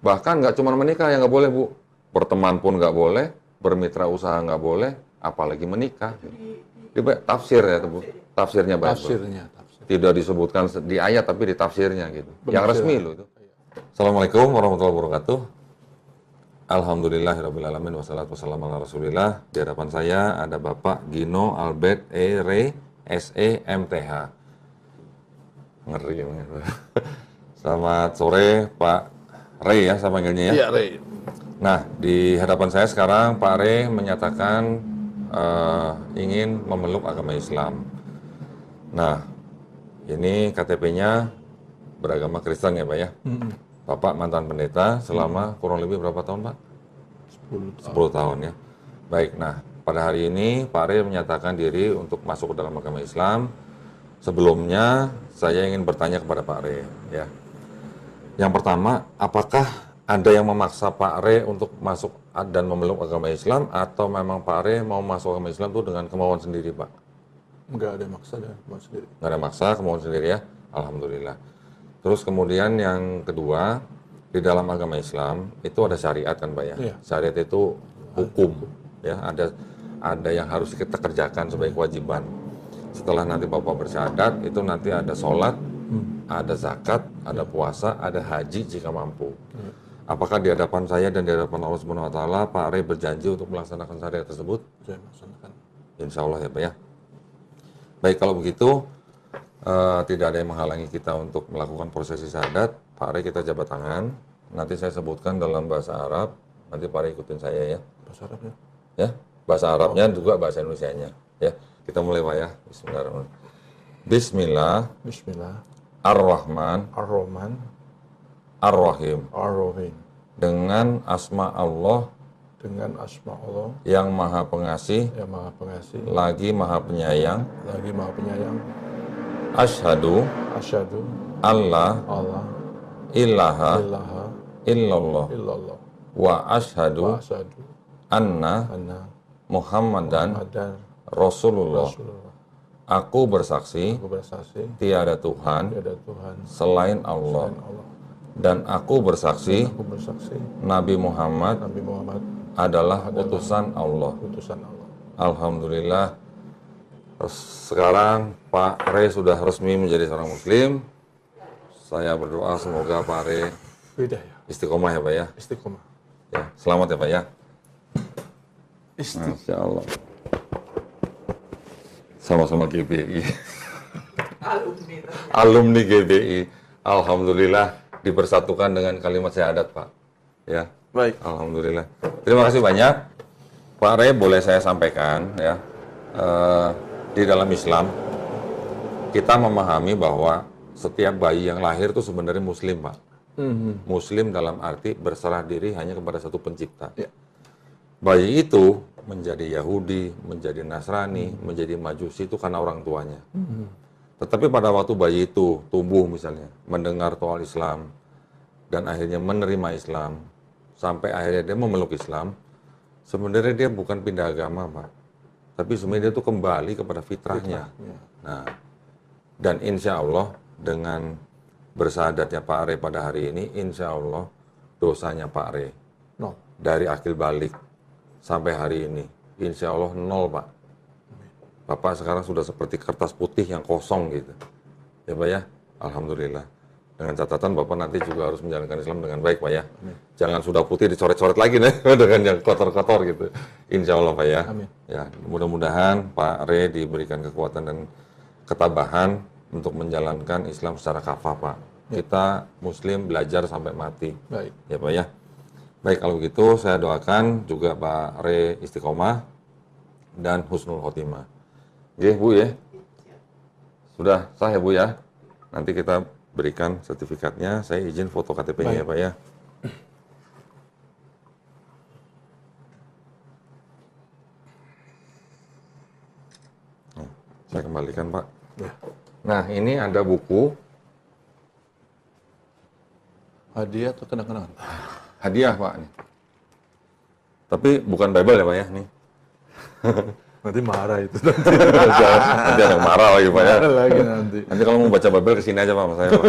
S1: Bahkan nggak cuma menikah yang nggak boleh, Bu. Berteman pun nggak boleh, bermitra usaha nggak boleh, apalagi menikah. Di tafsir ya, Bu. Tafsirnya Bible.
S2: Tafsirnya.
S1: Tidak disebutkan di ayat, tapi di tafsirnya gitu. Yang
S2: Benar.
S1: resmi loh itu. Assalamualaikum warahmatullahi wabarakatuh. Alhamdulillahirrahmanirrahim. Wassalatu wassalamu ala rasulillah. Di hadapan saya ada Bapak Gino Albert E. Rey, SE, MTH. Ngeri banget. Selamat sore, Pak Rey ya, saya panggilnya ya.
S2: Iya, Rey.
S1: Nah, di hadapan saya sekarang Pak Rey menyatakan ingin memeluk agama Islam. Nah, ini KTP-nya beragama Kristen ya, Pak ya? Bapak mantan pendeta selama kurang lebih berapa tahun, Pak? 10 tahun ya. Baik, nah pada hari ini Pak Rey menyatakan diri untuk masuk ke dalam agama Islam. Sebelumnya saya ingin bertanya kepada Pak Rey ya. Yang pertama, apakah ada yang memaksa Pak Rey untuk masuk dan memeluk agama Islam, atau memang Pak Rey mau masuk agama Islam itu dengan kemauan sendiri, Pak?
S2: Enggak ada maksa dan mau sendiri.
S1: Nggak ada maksa, kemauan sendiri ya. Alhamdulillah. Terus kemudian yang kedua, di dalam agama Islam itu ada syariat kan Pak ya.
S2: Iya.
S1: Syariat itu hukum ya. Ada yang harus kita kerjakan sebagai kewajiban. Setelah nanti Bapak bersyahadat, itu nanti ada sholat, ada zakat, ada puasa, ada haji jika mampu. Apakah di hadapan saya dan di hadapan Allah Subhanahu Wa Taala Pak Rey berjanji untuk melaksanakan syariat tersebut?
S2: Saya melaksanakan.
S1: Insya Allah ya Pak ya. Baik, kalau begitu tidak ada yang menghalangi kita untuk melakukan prosesi syahadat. Pak Rey kita jabat tangan. Nanti saya sebutkan dalam bahasa Arab. Nanti Pak Rey ikutin saya ya.
S2: Bahasa Arabnya.
S1: Ya, bahasa Arabnya juga bahasa Indonesianya. Ya, kita mulai Pak ya. Bismillahirrahmanirrahim. Bismillah
S2: Bismillah.
S1: ar-Rahman
S2: Ar-Rahman.
S1: ar-Rahim.
S2: Ar-Rahim.
S1: Dengan asma Allah
S2: Dengan asma Allah
S1: yang Maha Pengasih,
S2: yang Maha Pengasih,
S1: lagi Maha Penyayang.
S2: lagi Maha Penyayang.
S1: Asyhadu
S2: Asyhadu
S1: alla
S2: Allah
S1: ilaha
S2: ilaha
S1: illallah
S2: illallah
S1: wa
S2: wa
S1: asyhadu
S2: asyhadu
S1: anna
S2: anna
S1: Muhammadan
S2: Muhammadan
S1: Rasulullah.
S2: Rasulullah.
S1: Aku bersaksi
S2: Aku bersaksi
S1: tiada Tuhan
S2: tiada Tuhan
S1: selain Allah,
S2: selain Allah.
S1: dan aku bersaksi
S2: Aku bersaksi
S1: Nabi Muhammad
S2: Nabi Muhammad
S1: adalah utusan Allah.
S2: utusan Allah.
S1: Alhamdulillah. Sekarang Pak Rey sudah resmi menjadi seorang Muslim. Saya berdoa semoga Pak Rey
S2: Beda ya.
S1: istiqomah ya Pak ya.
S2: Istiqomah.
S1: Ya, selamat ya Pak ya.
S2: Istiqomah.
S1: Masya Allah. Sama-sama GBI.
S3: Alumni ternyata.
S1: Alumni GBI. Alhamdulillah dipersatukan dengan kalimat syahadat Pak. Ya,
S2: Baik.
S1: alhamdulillah. Terima kasih banyak. Pak Rey, boleh saya sampaikan ya. Di dalam Islam kita memahami bahwa setiap bayi yang lahir itu sebenarnya Muslim Pak. Muslim dalam arti berserah diri hanya kepada satu pencipta.
S2: Ya.
S1: Bayi itu menjadi Yahudi, menjadi Nasrani, menjadi Majusi itu karena orang tuanya. Tetapi pada waktu bayi itu tumbuh misalnya, mendengar soal Islam, dan akhirnya menerima Islam, sampai akhirnya dia memeluk Islam, sebenarnya dia bukan pindah agama Pak. Tapi sebenarnya dia itu kembali kepada fitrahnya. Nah, dan insya Allah dengan bersahadatnya Pak Rey pada hari ini, insya Allah dosanya Pak Rey
S2: No.
S1: dari akil balik sampai hari ini, insya Allah 0 Pak. Bapak sekarang sudah seperti kertas putih yang kosong gitu. Ya Pak ya, alhamdulillah. Dengan catatan Bapak nanti juga harus menjalankan Islam dengan baik Pak ya. Jangan sudah putih dicoret-coret lagi nih dengan yang kotor-kotor gitu. Insya Allah Pak ya.
S2: Amin.
S1: Ya, mudah-mudahan Pak Rey diberikan kekuatan dan ketabahan untuk menjalankan Islam secara kafah Pak. Kita Muslim belajar sampai mati.
S2: Baik.
S1: Ya Pak ya. Baik, kalau begitu saya doakan juga Pak Rey istiqomah dan husnul khotimah. Oke Bu ya. Sudah sah ya Bu ya. Nanti kita berikan sertifikatnya. Saya izin foto KTP-nya ya Pak ya. Nah, saya kembalikan Pak.
S2: Ya.
S1: Nah, ini ada buku
S2: Hadiah atau kenang-kenangan?
S1: hadiah Pak nih. Tapi bukan Bible ya Pak ya nih.
S2: Nanti marah itu.
S1: Nanti ada yang marah lagi Pak ya.
S2: Marah lagi nanti.
S1: Nanti kalau mau baca Bible kesini aja Pak sama saya Pak.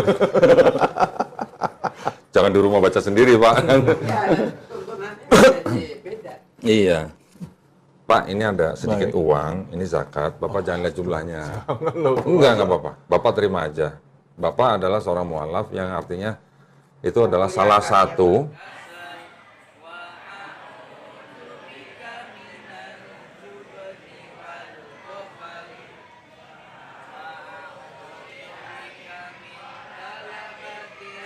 S1: Jangan di rumah baca sendiri Pak.
S3: Ya, tuntunannya jadi beda.
S1: Iya. Pak, ini ada sedikit uang, ini zakat. Bapak jangan lihat jumlahnya. Enggak apa-apa. Bapak terima aja. Bapak adalah seorang mualaf yang artinya itu adalah salah satu